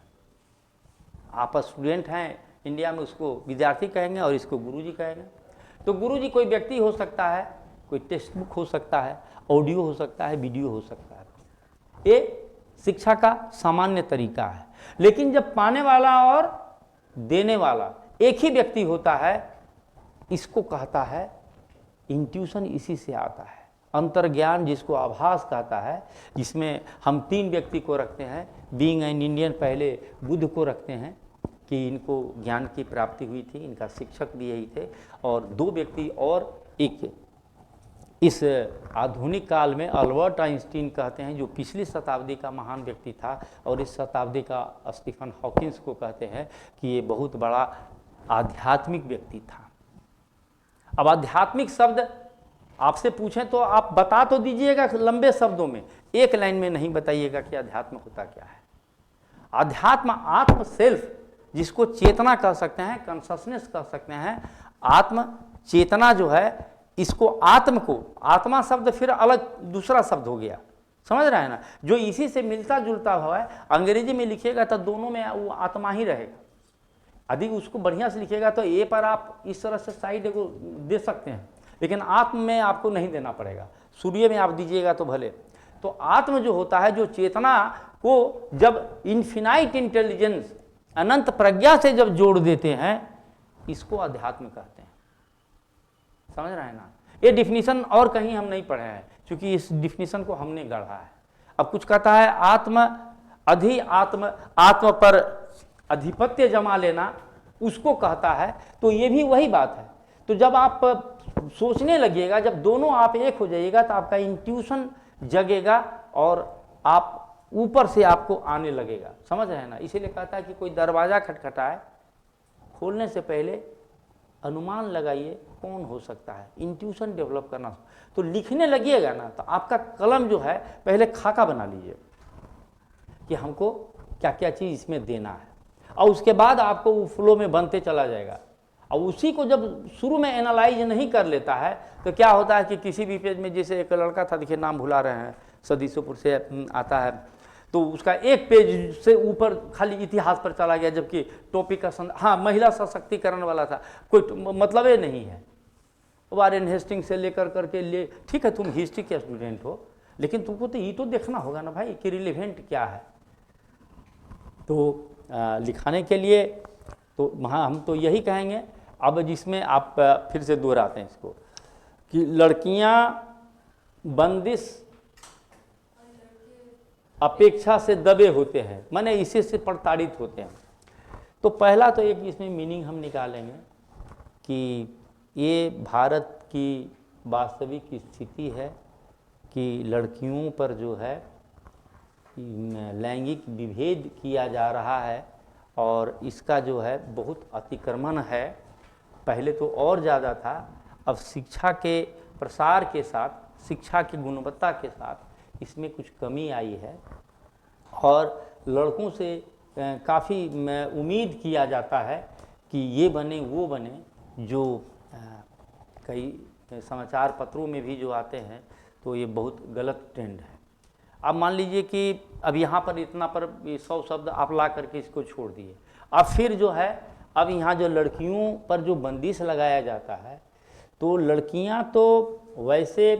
आप स्टूडेंट हैं इंडिया में, उसको विद्यार्थी कहेंगे और इसको गुरुजी कहेंगे। तो गुरुजी कोई व्यक्ति हो सकता है, कोई टेक्स्ट बुक हो सकता है, ऑडियो हो सकता है, वीडियो हो सकता है। ये शिक्षा का सामान्य तरीका है। लेकिन जब पाने वाला और देने वाला एक ही व्यक्ति होता है, इसको कहता है इंट्यूशन, इसी से आता है अंतर्ज्ञान, जिसको आभास कहता है, जिसमें हम 3 व्यक्ति को रखते हैं। बीइंग एन इंडियन पहले बुद्ध को रखते हैं कि इनको ज्ञान की प्राप्ति हुई थी, इनका शिक्षक भी यही थे, और 2 व्यक्ति और एक इस आधुनिक काल में अल्बर्ट आइंस्टीन कहते हैं, जो पिछली शताब्दी का महान व्यक्ति था, और इस शताब्दी का स्टीफन हॉकिंस को कहते हैं कि ये बहुत बड़ा आध्यात्मिक व्यक्ति था। अब आध्यात्मिक शब्द आपसे पूछें तो आप बता तो दीजिएगा लंबे शब्दों में, एक लाइन में नहीं बताइएगा कि अध्यात्म होता क्या है। अध्यात्म, आत्म, सेल्फ, जिसको चेतना कह सकते हैं, कॉन्शसनेस कह सकते हैं। आत्म चेतना जो है, इसको आत्म को, आत्मा शब्द फिर अलग दूसरा शब्द हो गया, समझ रहे हैं ना, जो इसी से मिलता जुलता हुआ है। अंग्रेजी में लिखिएगा तो दोनों में वो आत्मा ही रहेगा। यदि उसको बढ़िया से लिखिएगा तो ए पर आप इस तरह से साइड को दे सकते हैं, लेकिन आत्म में आपको नहीं देना पड़ेगा, सूर्य में आप दीजिएगा तो भले। तो आत्म जो होता है, जो चेतना को जब इन्फिनाइट इंटेलिजेंस, अनंत प्रज्ञा से जब जोड़ देते हैं, इसको अध्यात्म कहते हैं, समझ रहे हैं ना। ये डिफिनीशन और कहीं हम नहीं पढ़े हैं, क्योंकि इस डिफिनीशन को हमने गढ़ा है। अब कुछ कहता है आत्म, आत्म पर अधिपत्य जमा लेना, उसको कहता है। तो ये भी वही बात है। तो जब आप सोचने लगिएगा, जब दोनों आप एक हो जाइएगा, तो आपका इंट्यूशन जगेगा और आप ऊपर से आपको आने लगेगा, समझ रहे हैं ना। इसीलिए कहता है कि कोई दरवाज़ा खटखटाए, खोलने से पहले अनुमान लगाइए कौन हो सकता है, इंट्यूशन डेवलप करना। तो लिखने लगिएगा ना तो आपका कलम जो है पहले खाका बना लीजिए कि हमको क्या क्या चीज़ इसमें देना है, और उसके बाद आपको वो फ्लो में बनते चला जाएगा। और उसी को जब शुरू में एनालाइज नहीं कर लेता है तो क्या होता है कि किसी भी पेज में, जैसे एक लड़का था, देखिए नाम भुला रहे हैं, सदीसोपुर से आता है, तो उसका एक पेज से ऊपर खाली इतिहास पर चला गया, जबकि टॉपिक का हाँ महिला सशक्तिकरण वाला था, कोई मतलब ही नहीं है। वारेन हेस्टिंग से लेकर करके ले, ठीक है तुम हिस्ट्री के स्टूडेंट हो, लेकिन तुमको तो ये तो देखना होगा ना भाई कि रिलेवेंट क्या है। तो लिखाने के लिए तो वहाँ हम तो यही कहेंगे। अब जिसमें आप फिर से दोहराते हैं इसको कि लड़कियाँ बंदिश अपेक्षा से दबे होते हैं, माने इसी से प्रताड़ित होते हैं। तो पहला तो एक इसमें मीनिंग हम निकालेंगे कि ये भारत की वास्तविक स्थिति है कि लड़कियों पर जो है लैंगिक विभेद किया जा रहा है, और इसका जो है बहुत अतिक्रमण है। पहले तो और ज़्यादा था, अब शिक्षा के प्रसार के साथ, शिक्षा की गुणवत्ता के साथ इसमें कुछ कमी आई है, और लड़कों से काफ़ी उम्मीद किया जाता है कि ये बने वो बने, जो कई समाचार पत्रों में भी जो आते हैं, तो ये बहुत गलत ट्रेंड है। अब मान लीजिए कि अब यहाँ पर इतना पर 100 शब्द आप ला करके इसको छोड़ दिए, अब फिर जो है अब यहाँ जो लड़कियों पर जो बंदिश लगाया जाता है, तो लड़कियाँ तो वैसे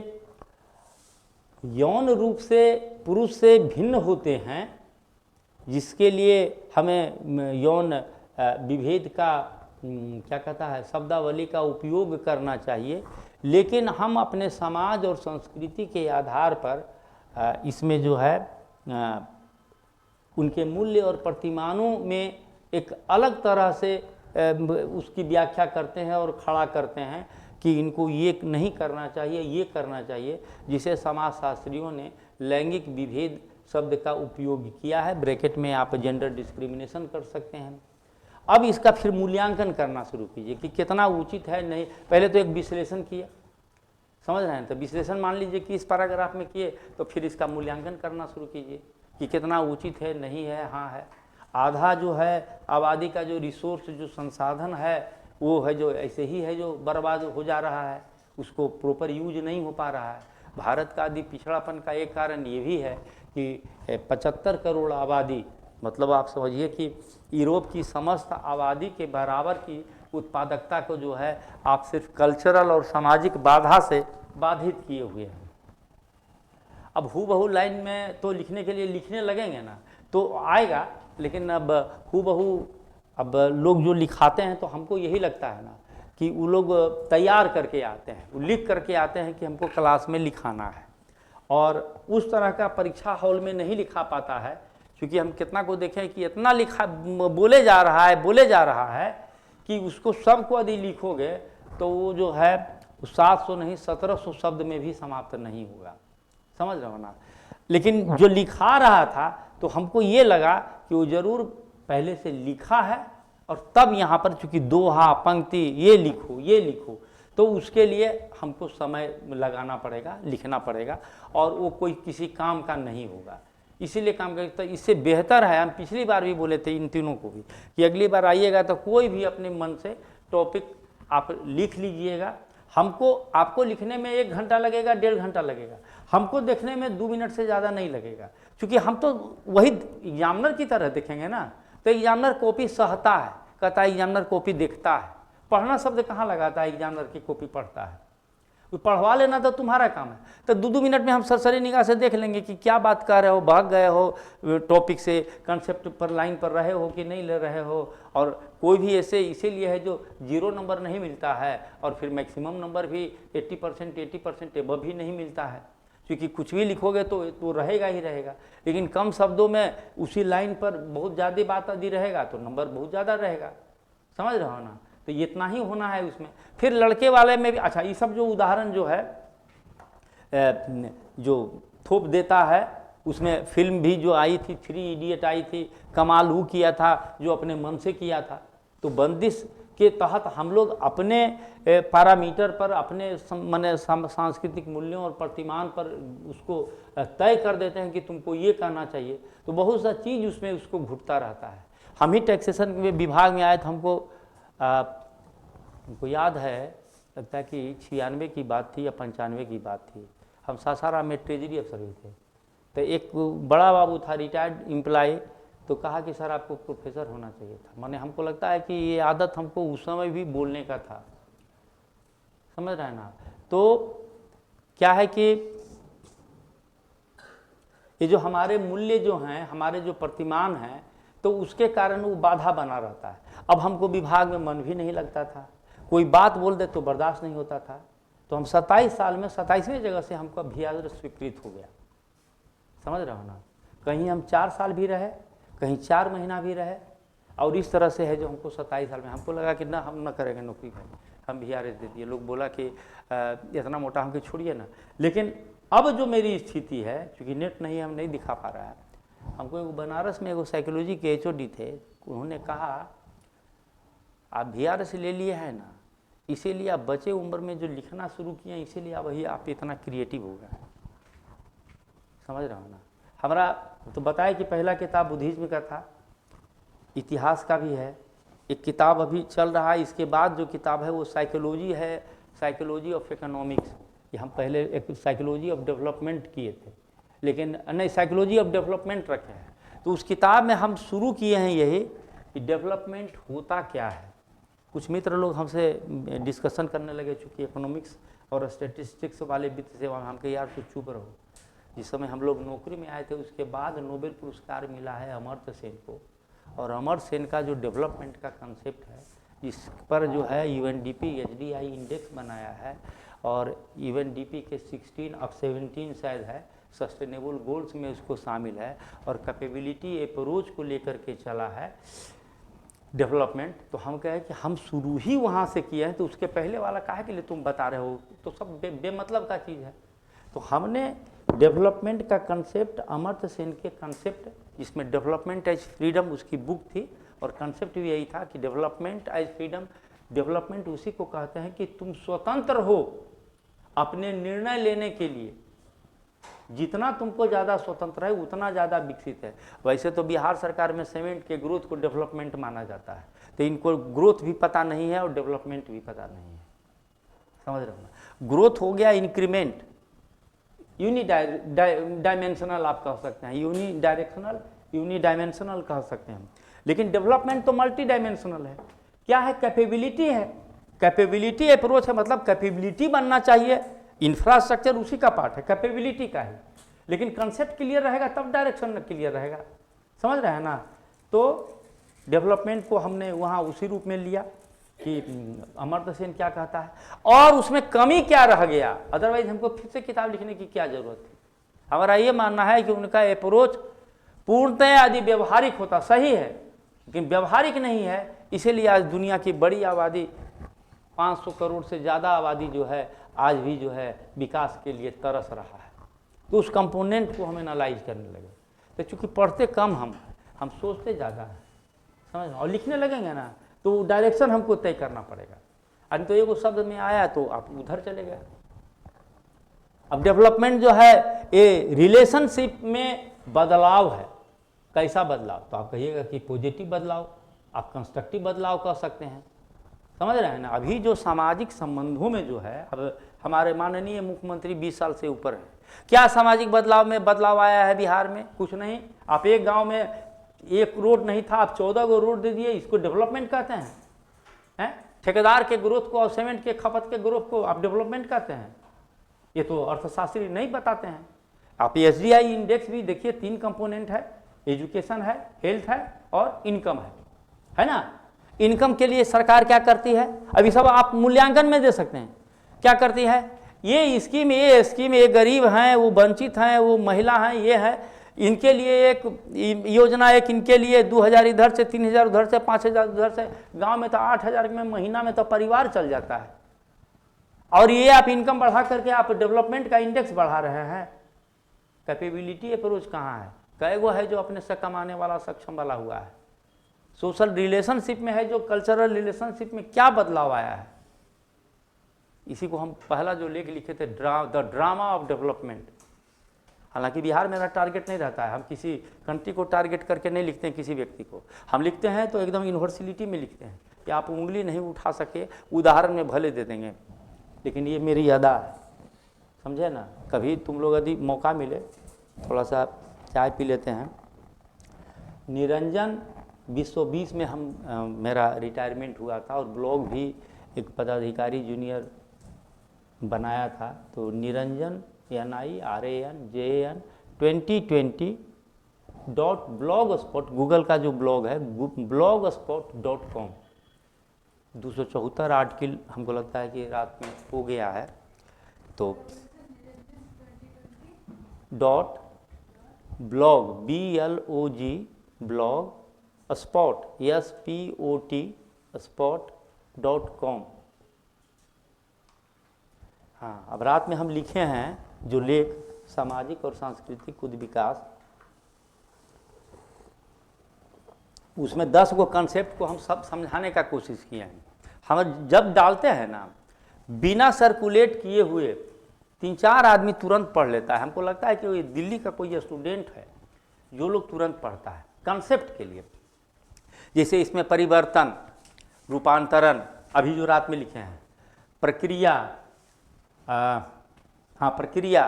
यौन रूप से पुरुष से भिन्न होते हैं, जिसके लिए हमें यौन विभेद का क्या कहता है शब्दावली का उपयोग करना चाहिए, लेकिन हम अपने समाज और संस्कृति के आधार पर इसमें जो है उनके मूल्य और प्रतिमानों में एक अलग तरह से उसकी व्याख्या करते हैं और खड़ा करते हैं कि इनको ये नहीं करना चाहिए, ये करना चाहिए, जिसे समाजशास्त्रियों ने लैंगिक विभेद शब्द का उपयोग किया है। ब्रैकेट में आप जेंडर डिस्क्रिमिनेशन कर सकते हैं। अब इसका फिर मूल्यांकन करना शुरू कीजिए कि कितना उचित है नहीं। पहले तो एक विश्लेषण किया, समझ रहे हैं, तो विश्लेषण मान लीजिए कि इस पैराग्राफ में किए, तो फिर इसका मूल्यांकन करना शुरू कीजिए कि कितना उचित है, नहीं है, हाँ है। आधा जो है आबादी का जो रिसोर्स, जो संसाधन है, वो है जो ऐसे ही है जो बर्बाद हो जा रहा है, उसको प्रॉपर यूज नहीं हो पा रहा है। भारत का आदि पिछड़ापन का एक कारण ये भी है कि 75 करोड़ आबादी, मतलब आप समझिए कि यूरोप की समस्त आबादी के बराबर की उत्पादकता को जो है आप सिर्फ कल्चरल और सामाजिक बाधा से बाधित किए हुए हैं। अब हूबहू लाइन में तो लिखने के लिए लिखने लगेंगे ना तो आएगा, लेकिन अब हूबहू अब लोग जो लिखाते हैं तो हमको यही लगता है ना कि वो लोग तैयार करके आते हैं, वो लिख करके आते हैं कि हमको क्लास में लिखाना है, और उस तरह का परीक्षा हॉल में नहीं लिखा पाता है, क्योंकि हम कितना को देखें कि इतना लिखा बोले जा रहा है कि उसको सबको यदि लिखोगे तो वो जो है 700 नहीं 1700 शब्द में भी समाप्त नहीं होगा, समझ रहे हो ना। लेकिन जो लिखा रहा था तो हमको ये लगा कि वो जरूर पहले से लिखा है, और तब यहाँ पर चूँकि दोहा पंक्ति ये लिखो, तो उसके लिए हमको समय लगाना पड़ेगा, लिखना पड़ेगा, और वो कोई किसी काम का नहीं होगा, इसीलिए काम करें। तो इससे बेहतर है, हम पिछली बार भी बोले थे इन तीनों को भी कि अगली बार आइएगा तो कोई भी अपने मन से टॉपिक आप लिख लीजिएगा। आपको लिखने में 1 घंटा लगेगा, 1.5 घंटा लगेगा, हमको देखने में 2 मिनट से ज़्यादा नहीं लगेगा, क्योंकि हम तो वही एग्जामिनर की तरह देखेंगे ना। तो एग्जामिनर कॉपी सहता है, कहता है एग्जामिनर कॉपी देखता है, पढ़ना शब्द कहाँ लगाता है, एग्जामिनर की कॉपी पढ़ता है, वो पढ़वा लेना तो तुम्हारा काम है। तो 2-2 मिनट में हम सरसरी निगाह से देख लेंगे कि क्या बात कर रहे हो, भाग गए हो टॉपिक से, कंसेप्ट पर लाइन पर रहे हो कि नहीं ले रहे हो। और कोई भी ऐसे इसीलिए है जो 0 नंबर नहीं मिलता है, और फिर मैक्सिमम नंबर भी 80% एबव भी नहीं मिलता है, क्योंकि कुछ भी लिखोगे तो रहेगा ही रहेगा। लेकिन कम शब्दों में उसी लाइन पर बहुत ज़्यादा बात यदि रहेगा तो नंबर बहुत ज़्यादा रहेगा, समझ रहे हो ना। तो इतना ही होना है उसमें। फिर लड़के वाले में भी अच्छा, ये सब जो उदाहरण जो है जो थोप देता है, उसमें फिल्म भी जो आई थी 3 इडियट आई थी, कमाल वो किया था जो अपने मन से किया था। तो बंदिश के तहत हम लोग अपने पैरामीटर पर, अपने माने सांस्कृतिक मूल्यों और प्रतिमान पर उसको तय कर देते हैं कि तुमको ये करना चाहिए, तो बहुत सा चीज़ उसमें उसको घुटता रहता है। हम ही टैक्सेशन के विभाग में आए तो हमको याद है, लगता है कि 96 की बात थी या 95 की बात थी, हम सासाराम में ट्रेजरी अफसर भी थे, तो एक बड़ा बाबू था रिटायर्ड एम्प्लॉय, तो कहा कि सर आपको प्रोफेसर होना चाहिए था। माने हमको लगता है कि ये आदत हमको उस समय भी बोलने का था, समझ रहे हैं ना। तो क्या है कि ये जो हमारे मूल्य जो हैं, हमारे जो प्रतिमान हैं, तो उसके कारण वो बाधा बना रहता है। अब हमको विभाग में मन भी नहीं लगता था, कोई बात बोल दे तो बर्दाश्त नहीं होता था। तो हम 27 साल में 27वें जगह से हमको अभियाद्र स्वीकृत हो गया, समझ रहे हो ना। कहीं हम 4 साल भी रहे, कहीं 4 महीना भी रहे, और इस तरह से है जो हमको 27 साल में हमको लगा कि ना हम ना करेंगे नौकरी करेंगे, हम VRS दे दिए। लोग बोला कि इतना मोटा हमको छोड़िए ना। लेकिन अब जो मेरी स्थिति है, चूँकि नेट नहीं, हम नहीं दिखा पा रहा है, हमको एक बनारस में एगो साइकोलॉजी के HOD थे, उन्होंने कहा आप VRS ले लिए है ना, इसीलिए आप बचे उम्र में जो लिखना शुरू किए हैं, इसीलिए अब वही आप इतना क्रिएटिव हो गए, समझ रहे हो ना। हमारा तो बताया कि पहला किताब बुद्धिज्म का था, इतिहास का भी है, एक किताब अभी चल रहा है, इसके बाद जो किताब है वो साइकोलॉजी है, साइकोलॉजी ऑफ इकोनॉमिक्स। ये हम पहले एक साइकोलॉजी ऑफ डेवलपमेंट किए थे, लेकिन नहीं, साइकोलॉजी ऑफ डेवलपमेंट रखे हैं। तो उस किताब में हम शुरू किए हैं यही कि डेवलपमेंट होता क्या है। कुछ मित्र लोग हमसे डिस्कशन करने लगे, चूँकि इकोनॉमिक्स और स्टैटिस्टिक्स वाले वित्त सेवा में, हम कहे यार कुछ चुप रहो। जिस समय हम लोग नौकरी में आए थे, उसके बाद नोबेल पुरस्कार मिला है अमर्त्य सेन को, और अमर्त्य सेन का जो डेवलपमेंट का कंसेप्ट है, इस पर जो है UNDP HDI इंडेक्स बनाया है, और UNDP के 16 अब 17 शायद है सस्टेनेबल गोल्स में उसको शामिल है, और कैपेबिलिटी अप्रोच को लेकर के चला है डेवलपमेंट। तो हम कहे कि हम शुरू ही वहाँ से किए हैं, तो उसके पहले वाला काहे के लिए तुम बता रहे हो, तो सब बेमतलब का चीज़ है। तो हमने डेवलपमेंट का कंसेप्ट, अमर्त्य सेन के कंसेप्ट, जिसमें डेवलपमेंट एज फ्रीडम उसकी बुक थी, और कंसेप्ट भी यही था कि डेवलपमेंट एज फ्रीडम, डेवलपमेंट उसी को कहते हैं कि तुम स्वतंत्र हो अपने निर्णय लेने के लिए, जितना तुमको ज़्यादा स्वतंत्र है उतना ज़्यादा विकसित है। वैसे तो बिहार सरकार में सीमेंट के ग्रोथ को डेवलपमेंट माना जाता है, तो इनको ग्रोथ भी पता नहीं है और डेवलपमेंट भी पता नहीं है, समझ रहे हो ना। ग्रोथ हो गया इंक्रीमेंट, यूनिडायमेंशनल आप कह सकते हैं, यूनिडायमेंशनल कह सकते हैं, लेकिन डेवलपमेंट तो मल्टी डायमेंशनल है। क्या है? कैपेबिलिटी है, कैपेबिलिटी अप्रोच है, मतलब कैपेबिलिटी बनना चाहिए। इंफ्रास्ट्रक्चर उसी का पार्ट है, कैपेबिलिटी का है, लेकिन कंसेप्ट क्लियर रहेगा तब डायरेक्शन क्लियर रहेगा, समझ रहे हैं ना। तो डेवलपमेंट को हमने वहाँ उसी रूप में लिया कि अमर्त्य सेन क्या कहता है और उसमें कमी क्या रह गया, अदरवाइज हमको फिर से किताब लिखने की क्या जरूरत थी। हमारा ये मानना है कि उनका अप्रोच पूर्णतः यदि व्यवहारिक होता सही है, लेकिन व्यवहारिक नहीं है, इसीलिए आज दुनिया की बड़ी आबादी 500 करोड़ से ज़्यादा आबादी जो है आज भी जो है विकास के लिए तरस रहा है। तो उस कंपोनेंट को हम एनालाइज करने लगे। तो चूँकि पढ़ते कम हम सोचते ज़्यादा है, समझ, और लिखने लगेंगे ना तो डायरेक्शन हमको तय करना पड़ेगा। अरे तो एक शब्द में आया तो आप उधर चले गए। अब डेवलपमेंट जो है ये रिलेशनशिप में बदलाव है। कैसा बदलाव? तो आप कहिएगा कि पॉजिटिव बदलाव, आप कंस्ट्रक्टिव बदलाव कह सकते हैं, समझ रहे हैं ना। अभी जो सामाजिक संबंधों में जो है, अब हमारे माननीय मुख्यमंत्री 20 साल से ऊपर है, क्या सामाजिक बदलाव में बदलाव आया है बिहार में? कुछ नहीं। आप एक गांव में एक रोड नहीं था, आप 14 गो रोड दे दिए, इसको डेवलपमेंट कहते हैं? ठेकेदार के ग्रोथ को और सीमेंट के खपत के ग्रोथ को आप डेवलपमेंट कहते हैं? ये तो अर्थशास्त्री नहीं बताते हैं। आप SDI इंडेक्स भी देखिए, 3 कंपोनेंट है, एजुकेशन है, हेल्थ है और इनकम है ना। इनकम के लिए सरकार क्या करती है? अभी सब आप मूल्यांकन में दे सकते हैं। क्या करती है? ये स्कीम, ये गरीब हैं, वो वंचित हैं, वो महिला हैं, ये है, इनके लिए एक योजना, एक इनके लिए 2000 इधर से, 3000 उधर से, 5000 उधर से। गांव में तो 8000 में महीना में तो परिवार चल जाता है। और ये आप इनकम बढ़ा करके आप डेवलपमेंट का इंडेक्स बढ़ा रहे हैं। कैपेबिलिटी अप्रोच कहाँ है? कई गो है जो अपने से कमाने वाला, सक्षम वाला हुआ है, सोशल रिलेशनशिप में है, जो कल्चरल रिलेशनशिप में क्या बदलाव आया है, इसी को हम पहला जो लेख लिखे थे, द ड्रामा ऑफ डेवलपमेंट। हालांकि बिहार मेरा टारगेट नहीं रहता है, हम किसी कंट्री को टारगेट करके नहीं लिखते हैं, किसी व्यक्ति को हम लिखते हैं तो एकदम यूनिवर्सलिटी में लिखते हैं कि आप उंगली नहीं उठा सके, उदाहरण में भले दे देंगे, लेकिन ये मेरी अदा है, समझे ना। कभी तुम लोग यदि मौका मिले थोड़ा सा चाय पी लेते हैं। निरंजन 2020 में हम मेरा रिटायरमेंट हुआ था और ब्लॉग भी एक पदाधिकारी जूनियर बनाया था, तो निरंजन NIRANJAN 2020.blogspot, गूगल का जो ब्लॉग है blogspot.com, 274 आर्टिकल हमको लगता है कि रात में हो गया है। तो dot blog BLOG blog spot SPOT spot.com। हाँ, अब रात में हम लिखे हैं जो लेख सामाजिक और सांस्कृतिक विकास, उसमें 10 गो कंसेप्ट को हम सब समझाने का कोशिश किए हैं। हम जब डालते हैं ना, बिना सर्कुलेट किए हुए 3-4 आदमी तुरंत पढ़ लेता है। हमको लगता है कि ये दिल्ली का कोई स्टूडेंट है जो लोग तुरंत पढ़ता है कंसेप्ट के लिए। जैसे इसमें परिवर्तन, रूपांतरण, अभी जो रात में लिखे हैं, प्रक्रिया, हाँ प्रक्रिया,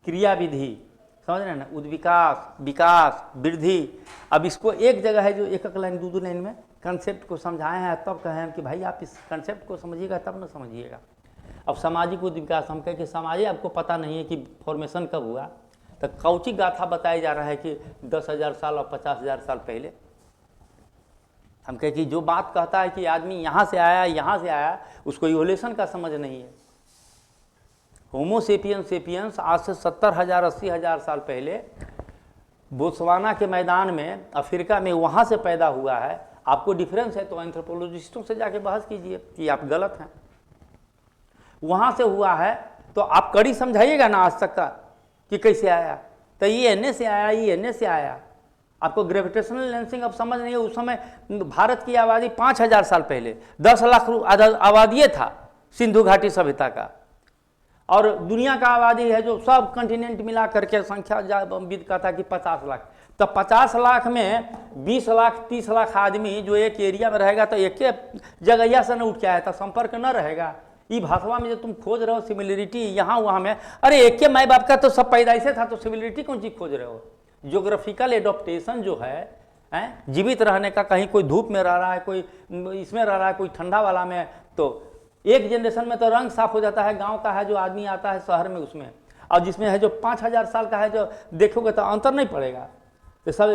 क्रिया विधि, समझ रहे हैं ना, उद्विकास, विकास, वृद्धि। अब इसको एक जगह है जो एक लाइन 2-2 लाइन में कंसेप्ट को समझाए हैं, तब कहे हैं कि भाई आप इस कंसेप्ट को समझिएगा तब ना समझिएगा। अब सामाजिक उद्विकास, हम कहें कि सामाजिक आपको पता नहीं है कि फॉर्मेशन कब हुआ, तो कौची गाथा बताया जा रहा है कि 10,000 साल और 50,000 साल पहले। हम कहें कि जो बात कहता है कि आदमी यहाँ से आया, उसको इवोल्यूशन का समझ नहीं है। होमो सेपियंस आज से 70,000 80,000 साल पहले बोत्सवाना के मैदान में अफ्रीका में वहाँ से पैदा हुआ है। आपको डिफरेंस है तो एंथ्रोपोलॉजिस्टों से जाके बहस कीजिए कि आप गलत हैं। वहाँ से हुआ है तो आप कड़ी समझाइएगा ना आज तक का कि कैसे आया, तो ये एनए से आया, ये एनए से आया। आपको ग्रेविटेशनल लेंसिंग अब समझ नहीं है। उस समय भारत की आबादी 5,000 साल पहले 10 लाख आबादी था सिंधु घाटी सभ्यता का, और दुनिया का आबादी है जो सब कंटिनेंट मिला करके संख्या विद का था कि 50 लाख। तो 50 लाख में 20 लाख 30 लाख आदमी जो एक एरिया में रहेगा तो एक जगह से न उठ के आया था, संपर्क न रहेगा। ये भाषवा में जो तुम खोज रहे हो सिमिलरिटी यहाँ वहाँ में, अरे एक के माई बाप का तो सब पैदाइश था, तो सिमिलरिटी कौन चीज खोज रहे हो। ज्योग्राफिकल एडोप्टेशन जो है जीवित रहने का, कहीं कोई धूप में रह रहा है, कोई इसमें रह रहा है, कोई ठंडा वाला में, तो एक जनरेशन में तो रंग साफ हो जाता है। गांव का है जो आदमी आता है शहर में उसमें, और जिसमें है जो 5,000 साल का है जो देखोगे तो अंतर नहीं पड़ेगा। तो सब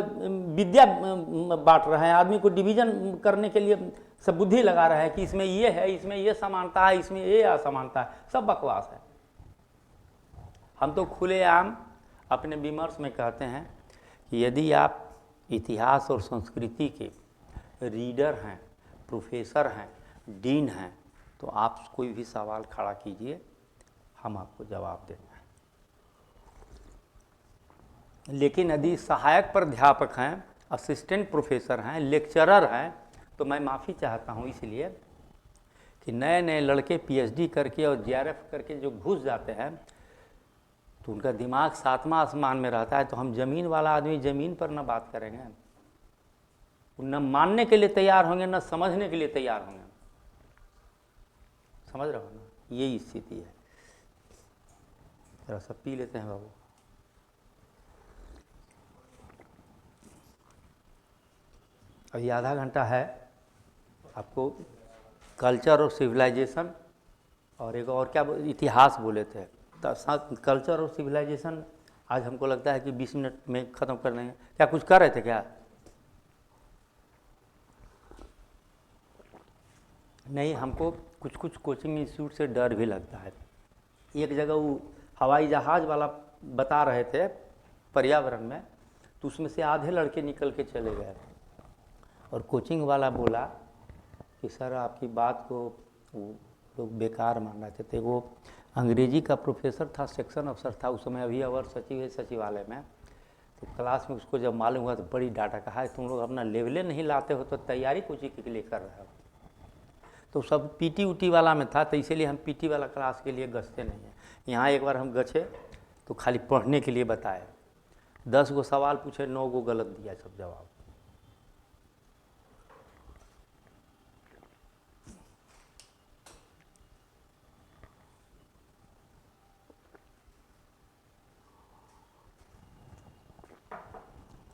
विद्या बांट रहे हैं, आदमी को डिवीजन करने के लिए सब बुद्धि लगा रहे हैं कि इसमें ये है, इसमें ये समानता है, इसमें ये असमानता है, सब बकवास है। हम तो खुलेआम अपने विमर्श में कहते हैं कि यदि आप इतिहास और संस्कृति के रीडर हैं, प्रोफेसर हैं, डीन हैं, तो आप कोई भी सवाल खड़ा कीजिए, हम आपको जवाब देंगे। लेकिन यदि सहायक प्राध्यापक हैं, असिस्टेंट प्रोफेसर हैं, लेक्चरर हैं, तो मैं माफ़ी चाहता हूं इसलिए कि नए नए लड़के PhD करके और JRF करके जो घुस जाते हैं तो उनका दिमाग 7वां आसमान में रहता है। तो हम ज़मीन वाला आदमी ज़मीन पर न बात करेंगे, न मानने के लिए तैयार होंगे, न समझने के लिए तैयार होंगे। समझ रहे हो ना, यही स्थिति है। जरा सा पी लेते हैं बाबू। अभी आधा घंटा है, आपको कल्चर और सिविलाइजेशन और एक और क्या इतिहास बोले थे, तो कल्चर और सिविलाइजेशन आज हमको लगता है कि 20 मिनट में ख़त्म कर देंगे। क्या कुछ कर रहे थे क्या? नहीं, हमको कुछ कुछ कोचिंग इंस्टीट्यूट से डर भी लगता है। एक जगह वो हवाई जहाज़ वाला बता रहे थे पर्यावरण में, तो उसमें से आधे लड़के निकल के चले गए और कोचिंग वाला बोला कि सर आपकी बात को वो लोग बेकार मान रहे थे। वो अंग्रेजी का प्रोफेसर था, सेक्शन अफसर था उस समय, अभी अवर सचिव है सचिवालय में। तो क्लास में उसको जब मालूम हुआ तो बड़ी डांटा, कहा तुम लोग अपना लेवले नहीं लाते हो तो तैयारी कुछ के लिए कर रहे हो। तो सब पीटी उटी वाला में था, तो इसीलिए हम पीटी वाला क्लास के लिए गसते नहीं हैं। यहाँ एक बार हम गए तो खाली पढ़ने के लिए बताए, 10 गो सवाल पूछे, 9 गो गलत दिया सब जवाब।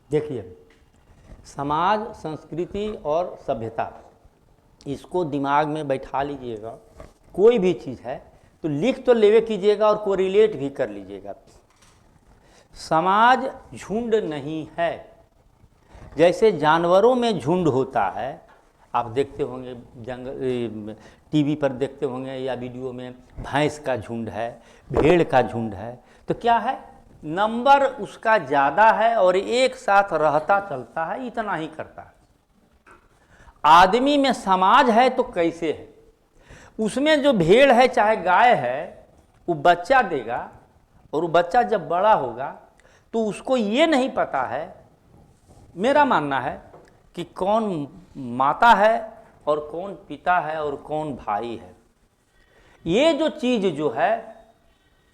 देखिए, समाज, संस्कृति और सभ्यता, इसको दिमाग में बैठा लीजिएगा। कोई भी चीज़ है तो लिख तो लेवे कीजिएगा और कोरिलेट भी कर लीजिएगा। समाज झुंड नहीं है। जैसे जानवरों में झुंड होता है, आप देखते होंगे टीवी पर देखते होंगे या वीडियो में, भैंस का झुंड है, भेड़ का झुंड है, तो क्या है, नंबर उसका ज़्यादा है और एक साथ रहता चलता है, इतना ही करता है। आदमी में समाज है तो कैसे है, उसमें जो भेड़ है चाहे गाय है, वो बच्चा देगा और वो बच्चा जब बड़ा होगा तो उसको ये नहीं पता है, मेरा मानना है, कि कौन माता है और कौन पिता है और कौन भाई है। ये जो चीज़ जो है,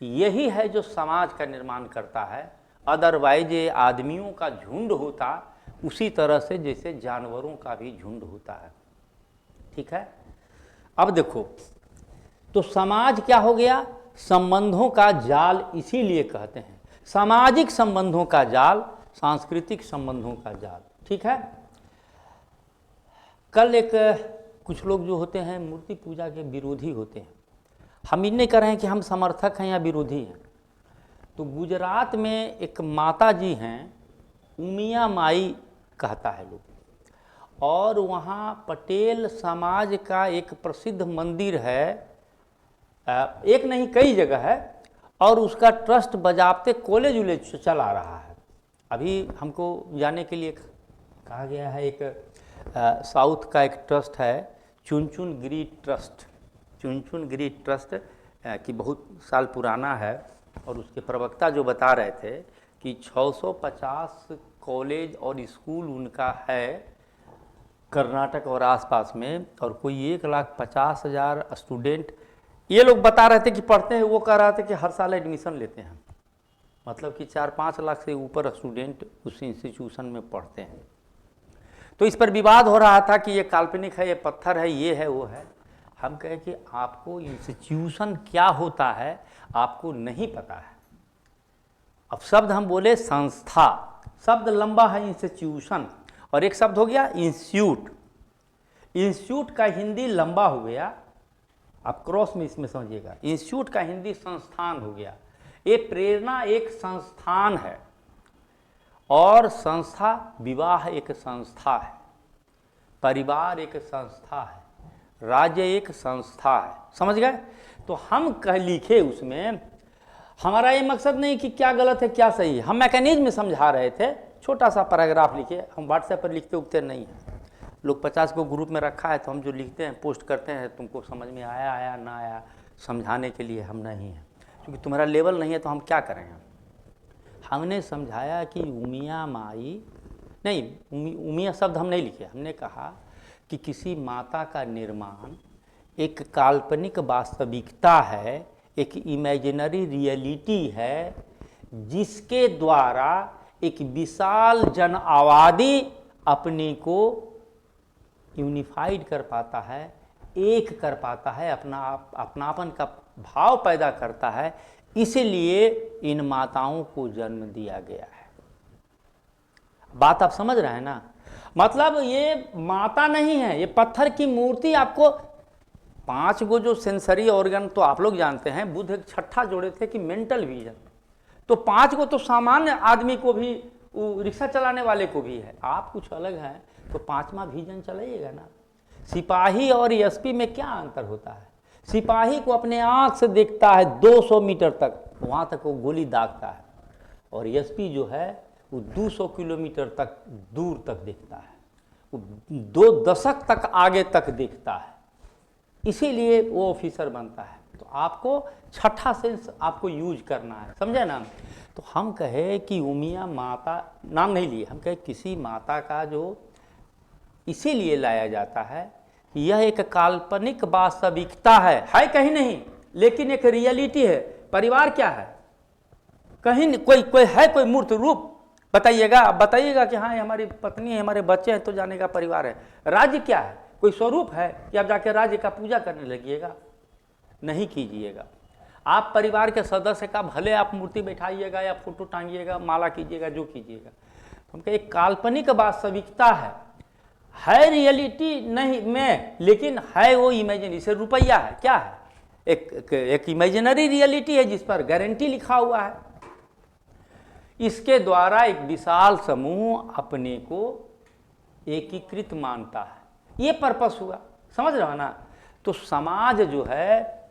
यही है जो समाज का निर्माण करता है। अदरवाइज ये आदमियों का झुंड होता उसी तरह से जैसे जानवरों का भी झुंड होता है। ठीक है, अब देखो, तो समाज क्या हो गया, संबंधों का जाल, इसीलिए कहते हैं सामाजिक संबंधों का जाल, सांस्कृतिक संबंधों का जाल। ठीक है, कल एक कुछ लोग जो होते हैं मूर्ति पूजा के विरोधी होते हैं, हम ये नहीं कह रहे हैं कि हम समर्थक हैं या विरोधी हैं। तो गुजरात में एक माता जी हैं, उमिया माई कहता है लोग, और वहाँ पटेल समाज का एक प्रसिद्ध मंदिर है, एक नहीं कई जगह है, और उसका ट्रस्ट बजाबते कॉलेज उलेज चला रहा है। अभी हमको जाने के लिए कहा गया है, एक साउथ का एक ट्रस्ट है, चुनचुनगिरी ट्रस्ट। चुनचुनगिरी ट्रस्ट की बहुत साल पुराना है, और उसके प्रवक्ता जो बता रहे थे कि 650 कॉलेज और स्कूल उनका है कर्नाटक और आसपास में, और कोई 1,50,000 स्टूडेंट ये लोग बता रहे थे कि पढ़ते हैं। वो कह रहे थे कि हर साल एडमिशन लेते हैं, मतलब कि 4-5 लाख से ऊपर स्टूडेंट उस इंस्टीट्यूशन में पढ़ते हैं। तो इस पर विवाद हो रहा था कि ये काल्पनिक है, ये पत्थर है, ये है, वो है। हम कहें कि आपको इंस्टीट्यूशन क्या होता है आपको नहीं पता है। अब शब्द हम बोले संस्था, शब्द लंबा है इंस्टीट्यूशन, और एक शब्द हो गया इंस्टीट्यूट। इंस्टीट्यूट का हिंदी लंबा हो गया, आप क्रॉस में इसमें समझिएगा। इंस्टीट्यूट का हिंदी संस्थान हो गया। ये प्रेरणा एक संस्थान है, और संस्था, विवाह एक संस्था है, परिवार एक संस्था है, राज्य एक संस्था है। समझ गए? तो हम कह लिखे उसमें, हमारा ये मकसद नहीं कि क्या गलत है क्या सही है, हम मैकेनिज्म में समझा रहे थे। छोटा सा पैराग्राफ लिखे, हम व्हाट्सएप पर लिखते उगते नहीं हैं। लोग 50 को ग्रुप में रखा है, तो हम जो लिखते हैं पोस्ट करते हैं, तुमको समझ में आया आया ना आया समझाने के लिए हम नहीं हैं, क्योंकि तुम्हारा लेवल नहीं है तो हम क्या करें। हमने समझाया कि उमिया माई नहीं, उमिया शब्द हम नहीं लिखे, हमने कहा कि किसी माता का निर्माण एक काल्पनिक वास्तविकता है, एक इमेजिनरी रियलिटी है, जिसके द्वारा एक विशाल जन आबादी अपने को यूनिफाइड कर पाता है, एक कर पाता है, अपनापन का भाव पैदा करता है। इसीलिए इन माताओं को जन्म दिया गया है। बात आप समझ रहे हैं ना? मतलब ये माता नहीं है, ये पत्थर की मूर्ति। आपको 5 गो जो सेंसरी ऑर्गन तो आप लोग जानते हैं, बुद्ध एक छठा जोड़े थे कि मेंटल विजन, तो 5 गो तो सामान्य आदमी को भी, रिक्शा चलाने वाले को भी है। आप कुछ अलग हैं तो 5वां विजन चलाइएगा ना। सिपाही और एसपी में क्या अंतर होता है? सिपाही को अपने आँख से देखता है 200 मीटर तक, वहाँ तक वो गोली दागता है, और एसपी जो है वो 200 किलोमीटर तक दूर तक देखता है, वो 2 दशक तक आगे तक देखता है, इसीलिए वो ऑफिसर बनता है। तो आपको छठा सेंस आपको यूज करना है, समझे ना? तो हम कहे कि उमिया माता, नाम नहीं लिए, हम कहे किसी माता का जो इसीलिए लाया जाता है कि यह एक काल्पनिक वास्तविकता है कहीं नहीं, लेकिन एक रियलिटी है। परिवार क्या है? कहीं नहीं, कोई है कोई मूर्त रूप? बताइएगा, आप बताइएगा कि हाँ ये हमारी पत्नी है, हमारे बच्चे हैं, तो जाने का परिवार है। राज्य क्या है? कोई स्वरूप है कि आप जाके राज्य का पूजा करने लगिएगा? नहीं कीजिएगा। आप परिवार के सदस्य का भले आप मूर्ति बैठाइएगा या फोटो टांगिएगा, माला कीजिएगा, जो कीजिएगा, हम कहे एक काल्पनिक वास्तविकता है रियलिटी नहीं में, लेकिन है वो इमेजिन, इसे रुपया है, क्या है? एक इमेजिनरी रियलिटी है जिस पर गारंटी लिखा हुआ है। इसके द्वारा एक विशाल समूह अपने को एकीकृत मानता है, ये पर्पस हुआ। समझ रहे हो ना? तो समाज जो है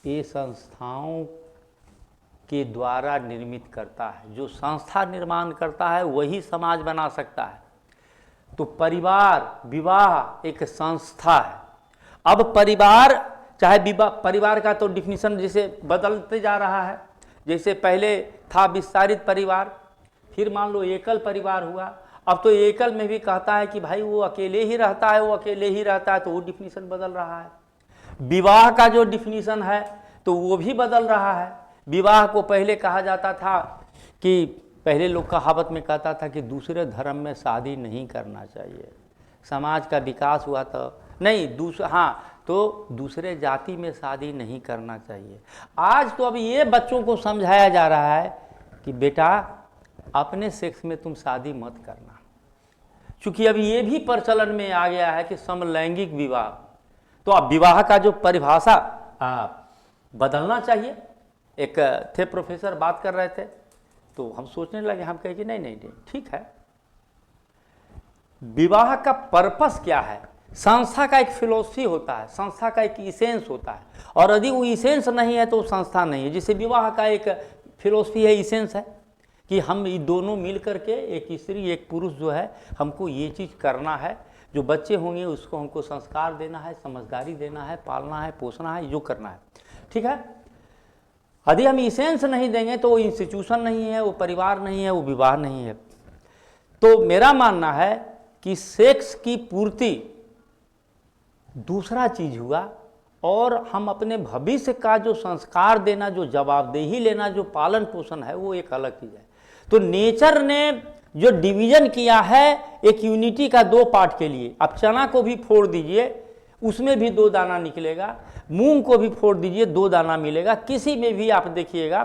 ये संस्थाओं के द्वारा निर्मित करता है। जो संस्था निर्माण करता है वही समाज बना सकता है। तो परिवार, विवाह एक संस्था है। अब परिवार, चाहे विवाह, परिवार का तो डिफिनीशन जैसे बदलते जा रहा है। जैसे पहले था विस्तारित परिवार, फिर मान लो एकल परिवार हुआ। अब तो एकल में भी कहता है कि भाई वो अकेले ही रहता है, वो अकेले ही रहता है, तो वो डिफिनीशन बदल रहा है। विवाह का जो डिफिनीशन है तो वो भी बदल रहा है। विवाह को पहले कहा जाता था कि पहले लोग कहावत में कहता था कि दूसरे धर्म में शादी नहीं करना चाहिए। समाज का विकास हुआ तो नहीं, तो दूसरे जाति में शादी नहीं करना चाहिए। आज तो अब ये बच्चों को समझाया जा रहा है कि बेटा अपने सेक्स में तुम शादी मत करना, क्योंकि अभी ये भी प्रचलन में आ गया है कि समलैंगिक विवाह। तो अब विवाह का जो परिभाषा बदलना चाहिए। एक थे प्रोफेसर बात कर रहे थे, तो हम सोचने लगे, हम कहे कि नहीं, ठीक है, विवाह का पर्पस क्या है? संस्था का एक फिलोसफी होता है, संस्था का एक इसेंस होता है, और यदि वो इसेंस नहीं है तो संस्था नहीं है। जैसे विवाह का एक फिलोसफी है, इसेंस है कि हम ये दोनों मिल करके, एक स्त्री एक पुरुष जो है, हमको ये चीज़ करना है। जो बच्चे होंगे उसको हमको संस्कार देना है, समझदारी देना है, पालना है, पोसना है, जो करना है, ठीक है। यदि हम इसेंस नहीं देंगे तो वो इंस्टीट्यूशन नहीं है, वो परिवार नहीं है, वो विवाह नहीं है। तो मेरा मानना है कि सेक्स की पूर्ति दूसरा चीज हुआ, और हम अपने भविष्य का जो संस्कार देना, जो जवाबदेही लेना, जो पालन पोषण है, वो एक अलग चीज है। तो नेचर ने जो डिवीजन किया है एक यूनिटी का दो पार्ट के लिए, अब चना को भी फोड़ दीजिए, उसमें भी दो दाना निकलेगा, मूंग को भी फोड़ दीजिए, दो दाना मिलेगा। किसी में भी आप देखिएगा,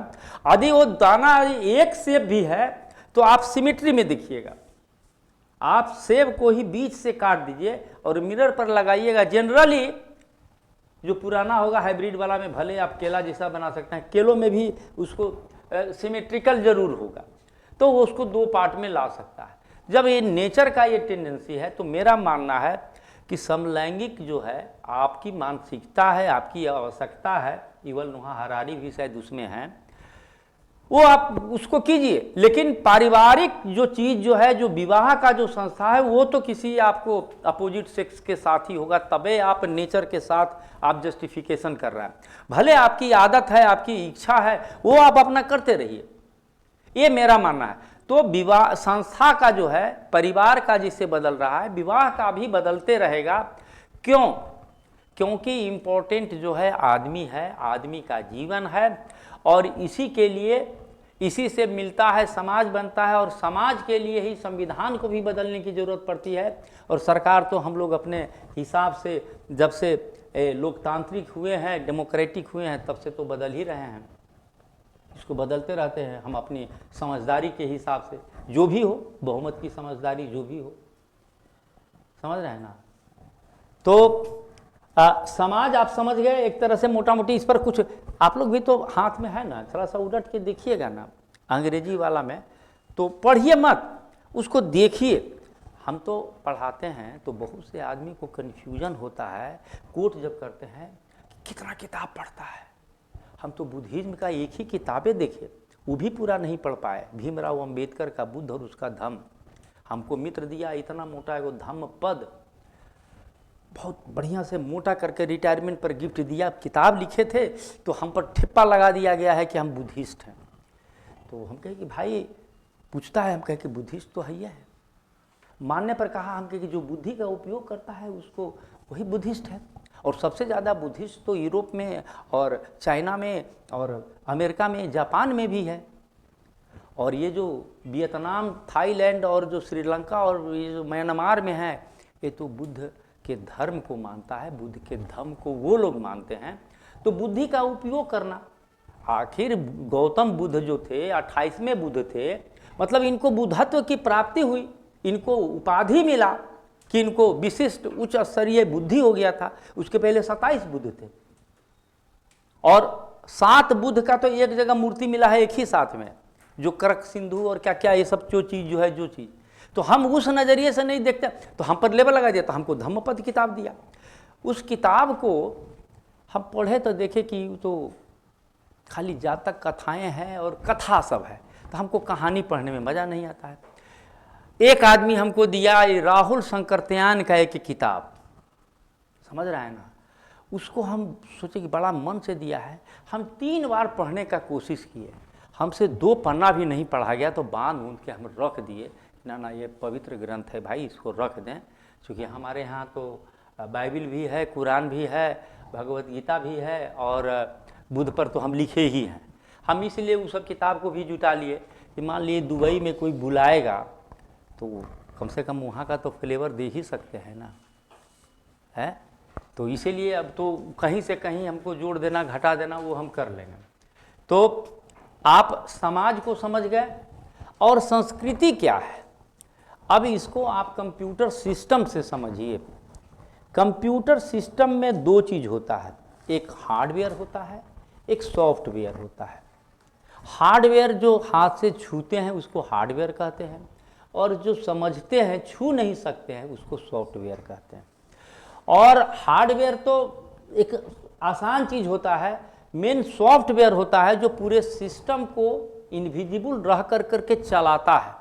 यदि वो दाना एक सेब भी है तो आप सिमेट्री में देखिएगा। आप सेब को ही बीच से काट दीजिए और मिरर पर लगाइएगा। जनरली जो पुराना होगा हाइब्रिड वाला में भले आप केला जैसा बना सकते हैं, केलों में भी उसको सिमेट्रिकल जरूर होगा, तो वो उसको दो पार्ट में ला सकता है। जब ये नेचर का ये टेंडेंसी है, तो मेरा मानना है कि समलैंगिक जो है आपकी मानसिकता है, आपकी आवश्यकता है, युवल नोहा हरारी भी शायद उसमें है, वो आप उसको कीजिए। लेकिन पारिवारिक जो चीज़ जो है, जो विवाह का जो संस्था है, वो तो किसी आपको अपोजिट सेक्स के साथ ही होगा, तबे आप नेचर के साथ आप जस्टिफिकेशन कर रहे हैं। भले आपकी आदत है, आपकी इच्छा है, वो आप अपना करते रहिए, ये मेरा मानना है। तो विवाह संस्था का जो है, परिवार का जिससे बदल रहा है, विवाह का भी बदलते रहेगा। क्यों? क्योंकि इम्पोर्टेंट जो है आदमी है, आदमी का जीवन है, और इसी के लिए, इसी से मिलता है समाज बनता है, और समाज के लिए ही संविधान को भी बदलने की ज़रूरत पड़ती है। और सरकार तो हम लोग अपने हिसाब से जब से लोकतांत्रिक हुए हैं, डेमोक्रेटिक हुए हैं, तब से तो बदल ही रहे हैं, इसको बदलते रहते हैं हम अपनी समझदारी के हिसाब से, जो भी हो, बहुमत की समझदारी जो भी हो, समझ रहे हैं ना। तो समाज आप समझ गए एक तरह से मोटा मोटी। इस पर कुछ आप लोग भी तो हाथ में है ना, थोड़ा सा उलट के देखिएगा ना अंग्रेजी वाला में, तो पढ़िए मत, उसको देखिए। हम तो पढ़ाते हैं तो बहुत से आदमी को कन्फ्यूजन होता है, कोट जब करते हैं कि कितना किताब पढ़ता है। हम तो बुद्धिज्म का एक ही किताबें देखे, वो भी पूरा नहीं पढ़ पाए। भीमराव अंबेडकर का बुद्ध और उसका धम्म, हमको मित्र दिया इतना मोटा एगो धम्म पद, बहुत बढ़िया से मोटा करके रिटायरमेंट पर गिफ्ट दिया। किताब लिखे थे तो हम पर ठिप्पा लगा दिया गया है कि हम बुद्धिस्ट हैं। तो हम कहे कि भाई पूछता है, हम कहे कि बुद्धिस्ट तो है ही है। मानने पर कहा, हम कहे कि जो बुद्धि का उपयोग करता है उसको वही बुद्धिस्ट है। और सबसे ज़्यादा बुद्धिस्ट तो यूरोप में और चाइना में और अमेरिका में, जापान में भी है। और ये जो वियतनाम, थाईलैंड और जो श्रीलंका और ये जो म्यांमार में है, ये तो बुद्ध के धर्म को मानता है, बुद्ध के धर्म को वो लोग मानते हैं। तो बुद्धि का उपयोग करना, आखिर गौतम बुद्ध जो थे 28वें बुद्ध थे, मतलब इनको बुद्धत्व की प्राप्ति हुई, इनको उपाधि मिला कि इनको विशिष्ट उच्च स्तरीय बुद्धि हो गया था। उसके पहले 27 बुद्ध थे और 7 बुद्ध का तो एक जगह मूर्ति मिला है एक ही साथ में, जो कर्क सिंधु और क्या क्या ये सब जो चीज़ जो है, जो चीज़ तो हम उस नज़रिए से नहीं देखते। तो हम पर लेबल लगा दिया, तो हमको धम्मपद किताब दिया। उस किताब को हम पढ़े तो देखे कि तो खाली जातक कथाएं हैं और कथा सब है, तो हमको कहानी पढ़ने में मज़ा नहीं आता है। एक आदमी हमको दिया ये राहुल शंकरत्यान का एक किताब, समझ रहा है ना, उसको हम सोचे कि बड़ा मन से दिया है। हम 3 बार पढ़ने का कोशिश किए, हमसे 2 पन्ना भी नहीं पढ़ा गया, तो बांध बूंद के हम रख दिए। ना ये पवित्र ग्रंथ है भाई, इसको रख दें, क्योंकि हमारे यहाँ तो बाइबिल भी है, कुरान भी है, भगवत गीता भी है और बुद्ध पर तो हम लिखे ही हैं। हम इसलिए उस सब किताब को भी जुटा लिए कि मान लिए दुबई में कोई बुलाएगा तो कम से कम वहाँ का तो फ्लेवर दे ही सकते हैं ना, है। तो इसीलिए अब तो कहीं से कहीं हमको जोड़ देना, घटा देना, वो हम कर लेंगे। तो आप समाज को समझ गए। और संस्कृति क्या है, अब इसको आप कंप्यूटर सिस्टम से समझिए। कंप्यूटर सिस्टम में 2 चीज़ होता है, एक हार्डवेयर होता है, एक सॉफ्टवेयर होता है। हार्डवेयर जो हाथ से छूते हैं उसको हार्डवेयर कहते हैं, और जो समझते हैं, छू नहीं सकते हैं, उसको सॉफ्टवेयर कहते हैं। और हार्डवेयर तो एक आसान चीज़ होता है, मेन सॉफ्टवेयर होता है जो पूरे सिस्टम को इनविजिबल रह करके चलाता है।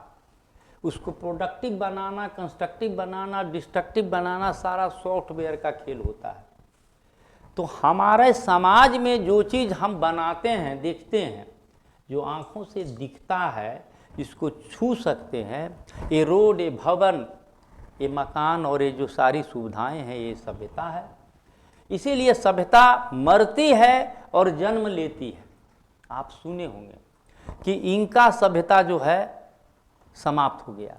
उसको प्रोडक्टिव बनाना, कंस्ट्रक्टिव बनाना, डिस्ट्रक्टिव बनाना, सारा सॉफ्टवेयर का खेल होता है। तो हमारे समाज में जो चीज़ हम बनाते हैं, देखते हैं, जो आँखों से दिखता है, इसको छू सकते हैं, ये रोड, ये भवन, ये मकान और ये जो सारी सुविधाएं हैं, ये सभ्यता है। इसीलिए सभ्यता मरती है और जन्म लेती है। आप सुने होंगे कि इनका सभ्यता जो है समाप्त हो गया,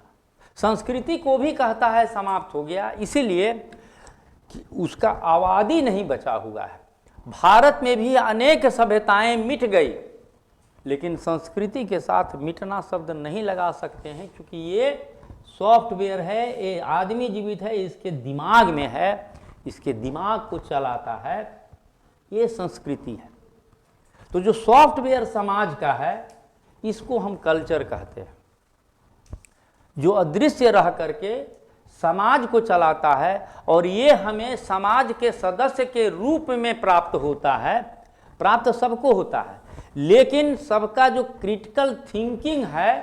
संस्कृति को भी कहता है समाप्त हो गया, इसीलिए कि उसका आबादी नहीं बचा हुआ है। भारत में भी अनेक सभ्यताएं मिट गई, लेकिन संस्कृति के साथ मिटना शब्द नहीं लगा सकते हैं, क्योंकि ये सॉफ्टवेयर है, ये आदमी जीवित है, इसके दिमाग में है, इसके दिमाग को चलाता है, ये संस्कृति है। तो जो सॉफ्टवेयर समाज का है, इसको हम कल्चर कहते हैं। जो अदृश्य रह करके समाज को चलाता है, और ये हमें समाज के सदस्य के रूप में प्राप्त होता है। प्राप्त सबको होता है, लेकिन सबका जो क्रिटिकल थिंकिंग है,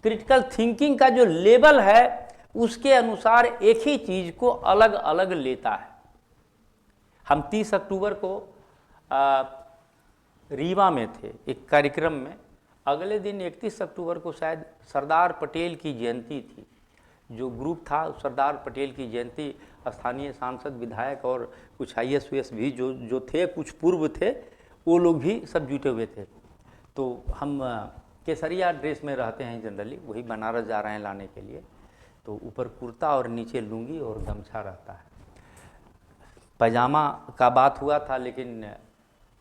क्रिटिकल थिंकिंग का जो लेवल है, उसके अनुसार एक ही चीज़ को अलग अलग लेता है। हम 30 अक्टूबर को रीवा में थे एक कार्यक्रम में, अगले दिन 31 अक्टूबर को शायद सरदार पटेल की जयंती थी। जो ग्रुप था सरदार पटेल की जयंती, स्थानीय सांसद, विधायक और कुछ IAS UAS भी जो थे, कुछ पूर्व थे, वो लोग भी सब जुटे हुए थे। तो हम केसरिया ड्रेस में रहते हैं जनरली, वही बनारस जा रहे हैं लाने के लिए। तो ऊपर कुर्ता और नीचे लुंगी और गमछा रहता है। पैजामा का बात हुआ था, लेकिन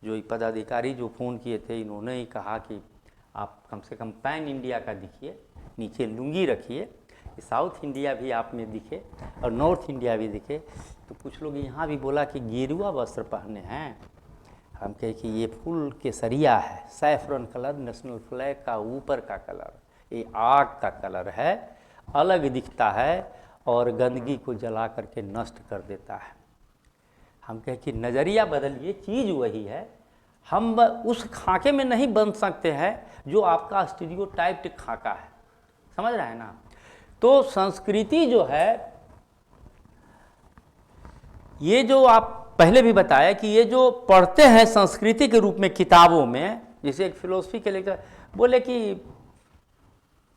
जो पदाधिकारी जो फ़ोन किए थे, इन्होंने ही कहा कि आप कम से कम पैन इंडिया का दिखिए, नीचे लुंगी रखिए, साउथ इंडिया भी आप में दिखे और नॉर्थ इंडिया भी दिखे। तो कुछ लोग यहाँ भी बोला कि गेरुआ वस्त्र पहने हैं। हम कहे कि ये फुल केसरिया है, सैफरन कलर, नेशनल फ्लैग का ऊपर का कलर, ये आग का कलर है, अलग दिखता है और गंदगी को जला करके नष्ट कर देता है। हम कहे कि नज़रिया बदलिए, चीज़ वही है। हम उस खाके में नहीं बन सकते हैं जो आपका स्टीरियोटाइप्ड खाका है, समझ रहे हैं ना। तो संस्कृति जो है, ये जो आप पहले भी बताया कि ये जो पढ़ते हैं संस्कृति के रूप में किताबों में, जैसे एक फिलोसफी के लेकर बोले कि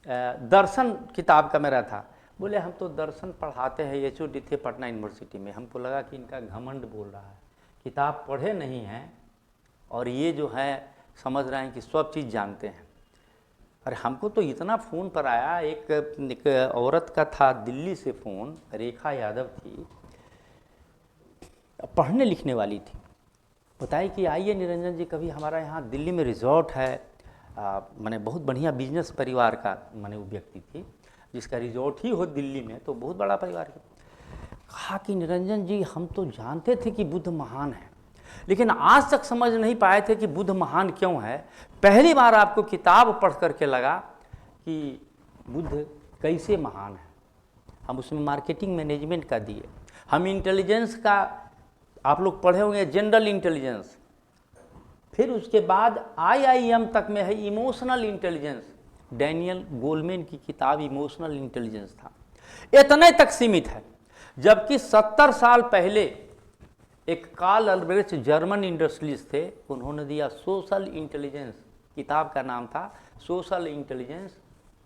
दर्शन किताब का मेरा था। बोले हम तो दर्शन पढ़ाते हैं, एचओडी थे पटना यूनिवर्सिटी में। हमको लगा कि इनका घमंड बोल रहा है, किताब पढ़े नहीं हैं और ये जो है समझ रहे हैं कि सब चीज़ जानते हैं। अरे हमको तो इतना फ़ोन पर आया, एक औरत का था दिल्ली से फ़ोन, रेखा यादव थी, पढ़ने लिखने वाली थी। बताई कि आइए निरंजन जी, कभी हमारा यहाँ दिल्ली में रिजॉर्ट है, माने बहुत बढ़िया बिजनेस परिवार का माने वो व्यक्ति थी जिसका रिजॉर्ट ही हो दिल्ली में, तो बहुत बड़ा परिवार है। कहा कि निरंजन जी हम तो जानते थे कि बुद्ध महान है, लेकिन आज तक समझ नहीं पाए थे कि बुद्ध महान क्यों है। पहली बार आपको किताब पढ़ करके लगा कि बुद्ध कैसे महान है। हम उसमें मार्केटिंग मैनेजमेंट का दिए, हम इंटेलिजेंस का, आप लोग पढ़े होंगे जनरल इंटेलिजेंस, फिर उसके बाद IIM तक में है इमोशनल इंटेलिजेंस। डैनियल गोलमैन की किताब इमोशनल इंटेलिजेंस था, इतने तक सीमित है। जबकि 70 साल पहले एक कार्ल अल्ब्रेcht जर्मन इंडस्ट्रियलिस्ट थे, उन्होंने दिया सोशल इंटेलिजेंस, किताब का नाम था social intelligence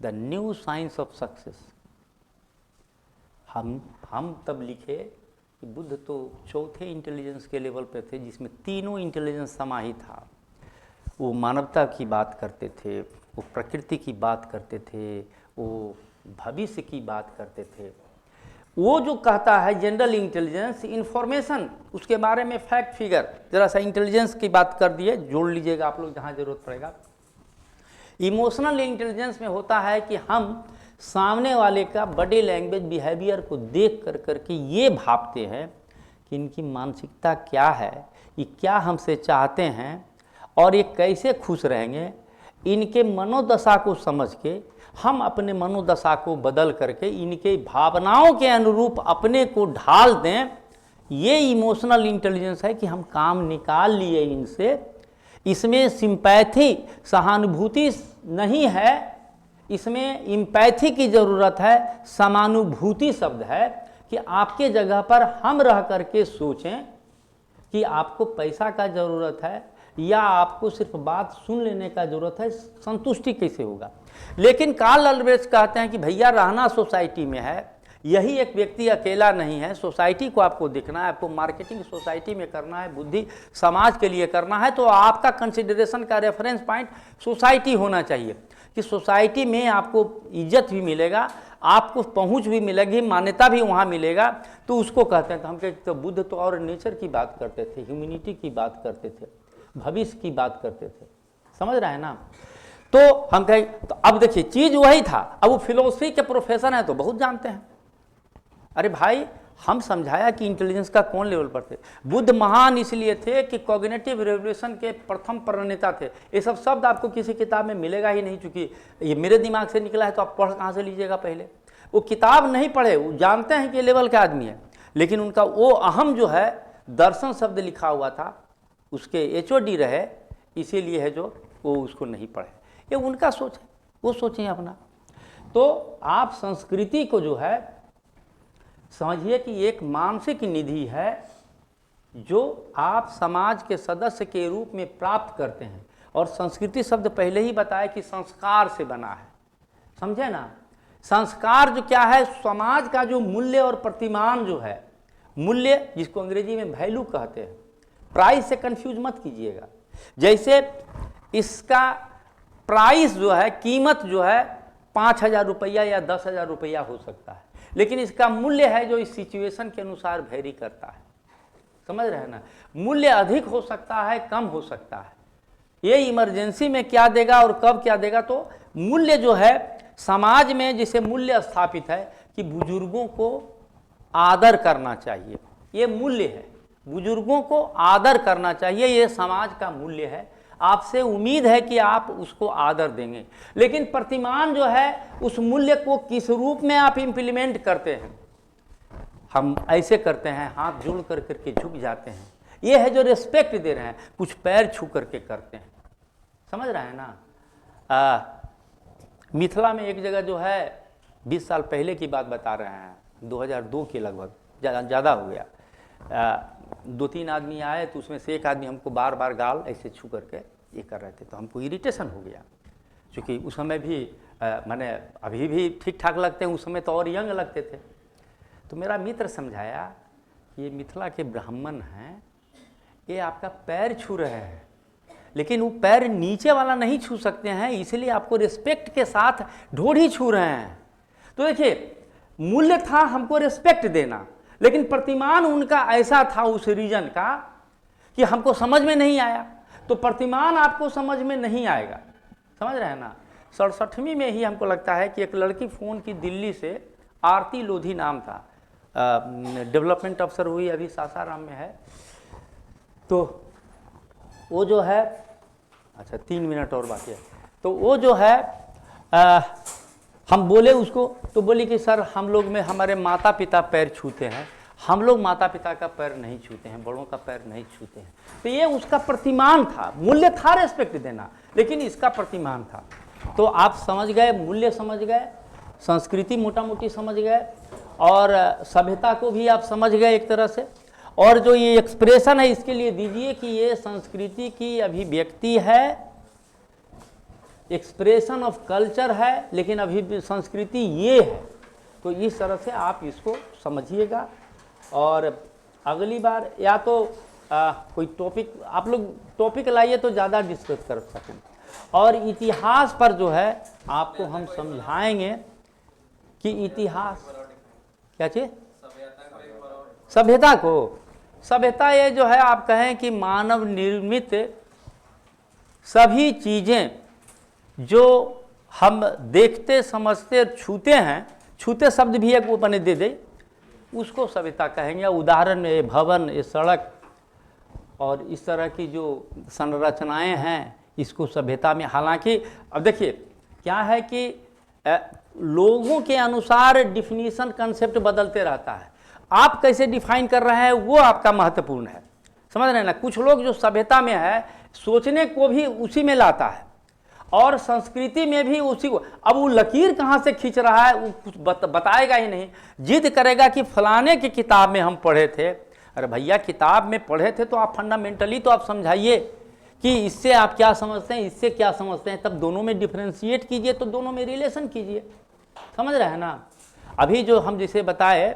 the new science of success. हम तब लिखे कि बुद्ध तो चौथे इंटेलिजेंस के लेवल पे थे जिसमें तीनों इंटेलिजेंस समाहित था। वो मानवता की बात करते थे, वो प्रकृति की बात करते थे, वो भविष्य की बात करते थे। वो जो कहता है जनरल इंटेलिजेंस, इंफॉर्मेशन, उसके बारे में फैक्ट फिगर, जरा सा इंटेलिजेंस की बात कर दिए, जोड़ लीजिएगा आप लोग जहाँ जरूरत पड़ेगा। इमोशनल इंटेलिजेंस में होता है कि हम सामने वाले का बॉडी लैंग्वेज बिहेवियर को देख कर करके ये भापते हैं कि इनकी मानसिकता क्या है, ये क्या हमसे चाहते हैं और ये कैसे खुश रहेंगे। इनके मनोदशा को समझ के हम अपने मनोदशा को बदल करके इनके भावनाओं के अनुरूप अपने को ढाल दें। ये इमोशनल इंटेलिजेंस है कि हम काम निकाल लिए इनसे। इसमें सिंपैथी, सहानुभूति नहीं है, इसमें इम्पैथी की ज़रूरत है, समानुभूति शब्द है कि आपके जगह पर हम रह करके सोचें कि आपको पैसा का ज़रूरत है या आपको सिर्फ बात सुन लेने का ज़रूरत है, संतुष्टि कैसे होगा। लेकिन कार्ल अल्ब्रेcht कहते हैं कि भैया रहना सोसाइटी में है, यही एक व्यक्ति अकेला नहीं है, सोसाइटी को आपको देखना है, आपको मार्केटिंग सोसाइटी में करना है, बुद्धि समाज के लिए करना है, तो आपका कंसिडरेशन का रेफरेंस पॉइंट सोसाइटी होना चाहिए कि सोसाइटी में आपको इज्जत भी मिलेगा, आपको पहुंच भी मिलेगी, मान्यता भी वहाँ मिलेगा। तो उसको कहते हैं, तो हम कहते तो बुद्ध तो और नेचर की बात करते थे, ह्यूमैनिटी की बात करते थे, भविष्य की बात करते थे, समझ रहे हैं ना। तो हम कहें तो अब देखिए चीज़ वही था। अब वो फिलोसफी के प्रोफेसर हैं तो बहुत जानते हैं। अरे भाई हम समझाया कि इंटेलिजेंस का कौन लेवल पर थे। बुद्ध महान इसलिए थे कि कॉग्निटिव रेवोल्यूशन के प्रथम प्रणेता थे। ये सब शब्द आपको किसी किताब में मिलेगा ही नहीं, चूंकि ये मेरे दिमाग से निकला है, तो आप पढ़ कहाँ से लीजिएगा। पहले वो किताब नहीं पढ़े, वो जानते हैं कि ये लेवल का आदमी है, लेकिन उनका वो अहम जो है दर्शन शब्द लिखा हुआ था, उसके HOD रहे, इसीलिए है जो वो उसको नहीं पढ़े। ये उनका सोच है, वो सोचें अपना। तो आप संस्कृति को जो है समझिए कि एक मानसिक निधि है जो आप समाज के सदस्य के रूप में प्राप्त करते हैं। और संस्कृति शब्द पहले ही बताया कि संस्कार से बना है, समझे ना। संस्कार जो क्या है, समाज का जो मूल्य और प्रतिमान जो है, मूल्य जिसको अंग्रेजी में वैल्यू कहते हैं, प्राइस से कंफ्यूज मत कीजिएगा। जैसे इसका प्राइस जो है, कीमत जो है 5,000 रुपया या 10,000 रुपया हो सकता है, लेकिन इसका मूल्य है जो इस सिचुएशन के अनुसार वेरी करता है, समझ रहे हैं ना। मूल्य अधिक हो सकता है, कम हो सकता है, ये इमरजेंसी में क्या देगा और कब क्या देगा। तो मूल्य जो है समाज में जिसे मूल्य स्थापित है कि बुजुर्गों को आदर करना चाहिए, ये मूल्य है, बुजुर्गों को आदर करना चाहिए, ये समाज का मूल्य है। आपसे उम्मीद है कि आप उसको आदर देंगे, लेकिन प्रतिमान जो है उस मूल्य को किस रूप में आप इम्प्लीमेंट करते हैं। हम ऐसे करते हैं, हाथ जोड़ कर करके झुक जाते हैं, ये है जो रिस्पेक्ट दे रहे हैं, कुछ पैर छू करके करते हैं, समझ रहे हैं ना। मिथिला में एक जगह जो है 20 साल पहले की बात बता रहे हैं, 2002 के लगभग, ज़्यादा हो गया। 2-3 आदमी आए, तो उसमें से एक आदमी हमको बार बार गाल ऐसे छू करके ये कर रहे थे, तो हमको इरिटेशन हो गया। चूँकि उस समय भी मैंने अभी भी ठीक ठाक लगते हैं, उस समय तो और यंग लगते थे। तो मेरा मित्र समझाया कि ये मिथिला के ब्राह्मण हैं, ये आपका पैर छू रहे हैं, लेकिन वो पैर नीचे वाला नहीं छू सकते हैं, इसलिए आपको रिस्पेक्ट के साथ ढोढ़ी छू रहे हैं। तो देखिए, मूल्य था हमको रिस्पेक्ट देना, लेकिन प्रतिमान उनका ऐसा था उस रीजन का कि हमको समझ में नहीं आया। तो प्रतिमान आपको समझ में नहीं आएगा, समझ रहे हैं ना। 67वीं में ही हमको लगता है कि एक लड़की फ़ोन की दिल्ली से, आरती लोधी नाम था, डेवलपमेंट अफसर हुई, अभी सासाराम में है। तो वो जो है, अच्छा 3 मिनट और बाकी है, तो वो जो है हम बोले उसको, तो बोली कि सर हम लोग में हमारे माता पिता पैर छूते हैं, हम लोग माता पिता का पैर नहीं छूते हैं, बड़ों का पैर नहीं छूते हैं। तो ये उसका प्रतिमान था, मूल्य था रिस्पेक्ट देना, लेकिन इसका प्रतिमान था। तो आप समझ गए, मूल्य समझ गए, संस्कृति मोटा मोटी समझ गए, और सभ्यता को भी आप समझ गए एक तरह से। और जो ये एक्सप्रेशन है इसके लिए दीजिए कि ये संस्कृति की अभिव्यक्ति है, एक्सप्रेशन ऑफ कल्चर है, लेकिन अभी भी संस्कृति ये है। तो इस तरह से आप इसको समझिएगा। और अगली बार या तो कोई टॉपिक आप लोग टॉपिक लाइए तो ज़्यादा डिस्कस कर सकें। और इतिहास पर जो है आपको हम समझाएंगे कि इतिहास क्या चीज़, सभ्यता को, सभ्यता ये जो है आप कहें कि मानव निर्मित सभी चीज़ें जो हम देखते समझते छूते हैं, छूते शब्द भी एक ऊपर दे दे, उसको सभ्यता कहेंगे। उदाहरण में ये भवन, ये सड़क और इस तरह की जो संरचनाएं हैं, इसको सभ्यता में। हालांकि अब देखिए क्या है कि लोगों के अनुसार डिफिनीशन कंसेप्ट बदलते रहता है। आप कैसे डिफाइन कर रहे हैं वो आपका महत्वपूर्ण है, समझ रहे हैं ना। कुछ लोग जो सभ्यता में है सोचने को भी उसी में लाता है, और संस्कृति में भी उसी को। अब वो लकीर कहाँ से खींच रहा है वो कुछ बताएगा ही नहीं, जिद करेगा कि फलाने की किताब में हम पढ़े थे। अरे भैया, किताब में पढ़े थे तो आप फंडामेंटली तो आप समझाइए कि इससे आप क्या समझते हैं, इससे क्या समझते हैं, तब दोनों में डिफ्रेंशिएट कीजिए, तो दोनों में रिलेशन कीजिए, समझ रहे हैं ना। अभी जो हम जिसे बताए,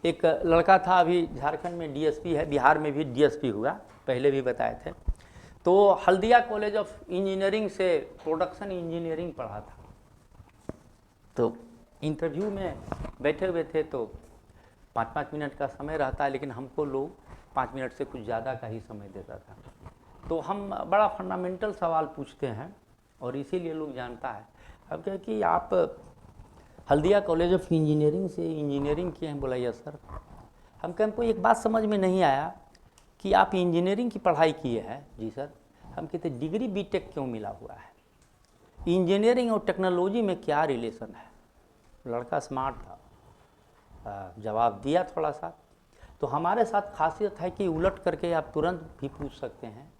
एक लड़का था अभी झारखंड में डीएसपी है, बिहार में भी डीएसपी हुआ, पहले भी बताए थे। तो हल्दिया कॉलेज ऑफ इंजीनियरिंग से प्रोडक्शन इंजीनियरिंग पढ़ा था। तो इंटरव्यू में बैठे हुए थे तो 5-5 मिनट का समय रहता है, लेकिन हमको लोग 5 मिनट से कुछ ज़्यादा का ही समय देता था। तो हम बड़ा फंडामेंटल सवाल पूछते हैं और इसीलिए लोग जानता है। अब क्या कि आप हल्दिया कॉलेज ऑफ इंजीनियरिंग से इंजीनियरिंग किए हैं? बोला यस सर। हमको एक बात समझ में नहीं आया कि आप इंजीनियरिंग की पढ़ाई किए हैं। जी सर। हम कहते डिग्री बीटेक क्यों मिला हुआ है, इंजीनियरिंग और टेक्नोलॉजी में क्या रिलेशन है? लड़का स्मार्ट था, जवाब दिया थोड़ा सा। तो हमारे साथ खासियत है कि उलट करके आप तुरंत भी पूछ सकते हैं।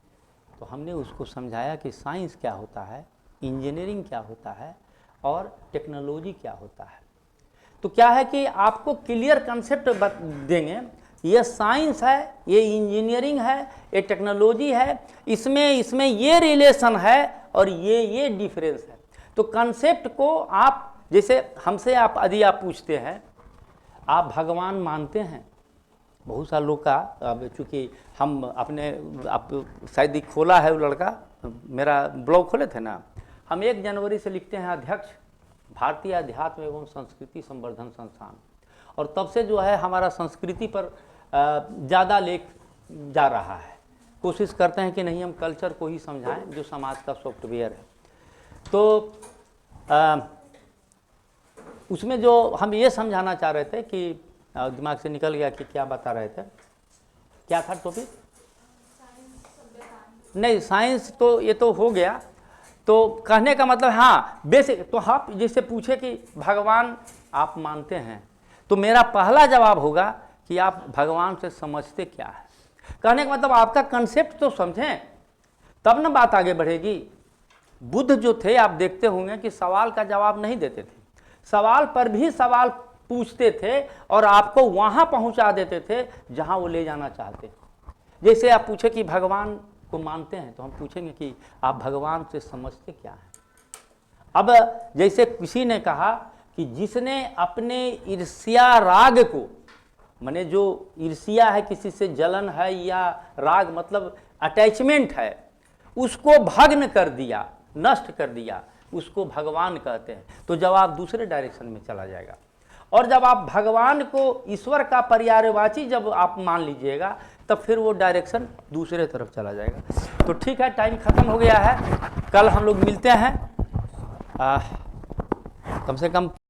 तो हमने उसको समझाया कि साइंस क्या होता है, इंजीनियरिंग क्या होता है और टेक्नोलॉजी क्या होता है। तो क्या है कि आपको क्लियर कंसेप्ट देंगे, ये साइंस है, ये इंजीनियरिंग है, ये टेक्नोलॉजी है, इसमें ये रिलेशन है और ये डिफरेंस है। तो कंसेप्ट को आप जैसे हमसे आप यदि आप पूछते हैं आप भगवान मानते हैं, बहुत सारे लोग का, अब चूँकि हम अपने आप शायद ही खोला है वो लड़का, मेरा ब्लॉग खोले थे ना, हम 1 जनवरी से लिखते हैं अध्यक्ष भारतीय अध्यात्म एवं संस्कृति संवर्धन संस्थान, और तब से जो है हमारा संस्कृति पर ज़्यादा लेख जा रहा है। कोशिश करते हैं कि नहीं हम कल्चर को ही समझाएं जो समाज का सॉफ्टवेयर है। तो उसमें जो हम ये समझाना चाह रहे थे कि दिमाग से निकल गया कि क्या बता रहे थे, क्या था टॉपिक? नहीं, साइंस तो ये तो हो गया। तो कहने का मतलब हाँ बेसिक, तो आप जैसे पूछे कि भगवान आप मानते हैं, तो मेरा पहला जवाब होगा कि आप भगवान से समझते क्या है। कहने का मतलब आपका कंसेप्ट तो समझें, तब ना बात आगे बढ़ेगी। बुद्ध जो थे आप देखते होंगे कि सवाल का जवाब नहीं देते थे, सवाल पर भी सवाल पूछते थे और आपको वहाँ पहुँचा देते थे जहाँ वो ले जाना चाहते। जैसे आप पूछे कि भगवान को मानते हैं तो हम पूछेंगे कि आप भगवान से समझते क्या हैं। अब जैसे किसी ने कहा कि जिसने अपने ईर्ष्या राग को, माने जो ईर्ष्या है, किसी से जलन है या राग मतलब अटैचमेंट है, उसको भग्न कर दिया, नष्ट कर दिया, उसको भगवान कहते हैं। तो जब आप दूसरे डायरेक्शन में चला जाएगा, और जब आप भगवान को ईश्वर का पर्यायवाची जब आप मान लीजिएगा, तब फिर वो डायरेक्शन दूसरे तरफ चला जाएगा। तो ठीक है, टाइम खत्म हो गया है, कल हम लोग मिलते हैं। कम से कम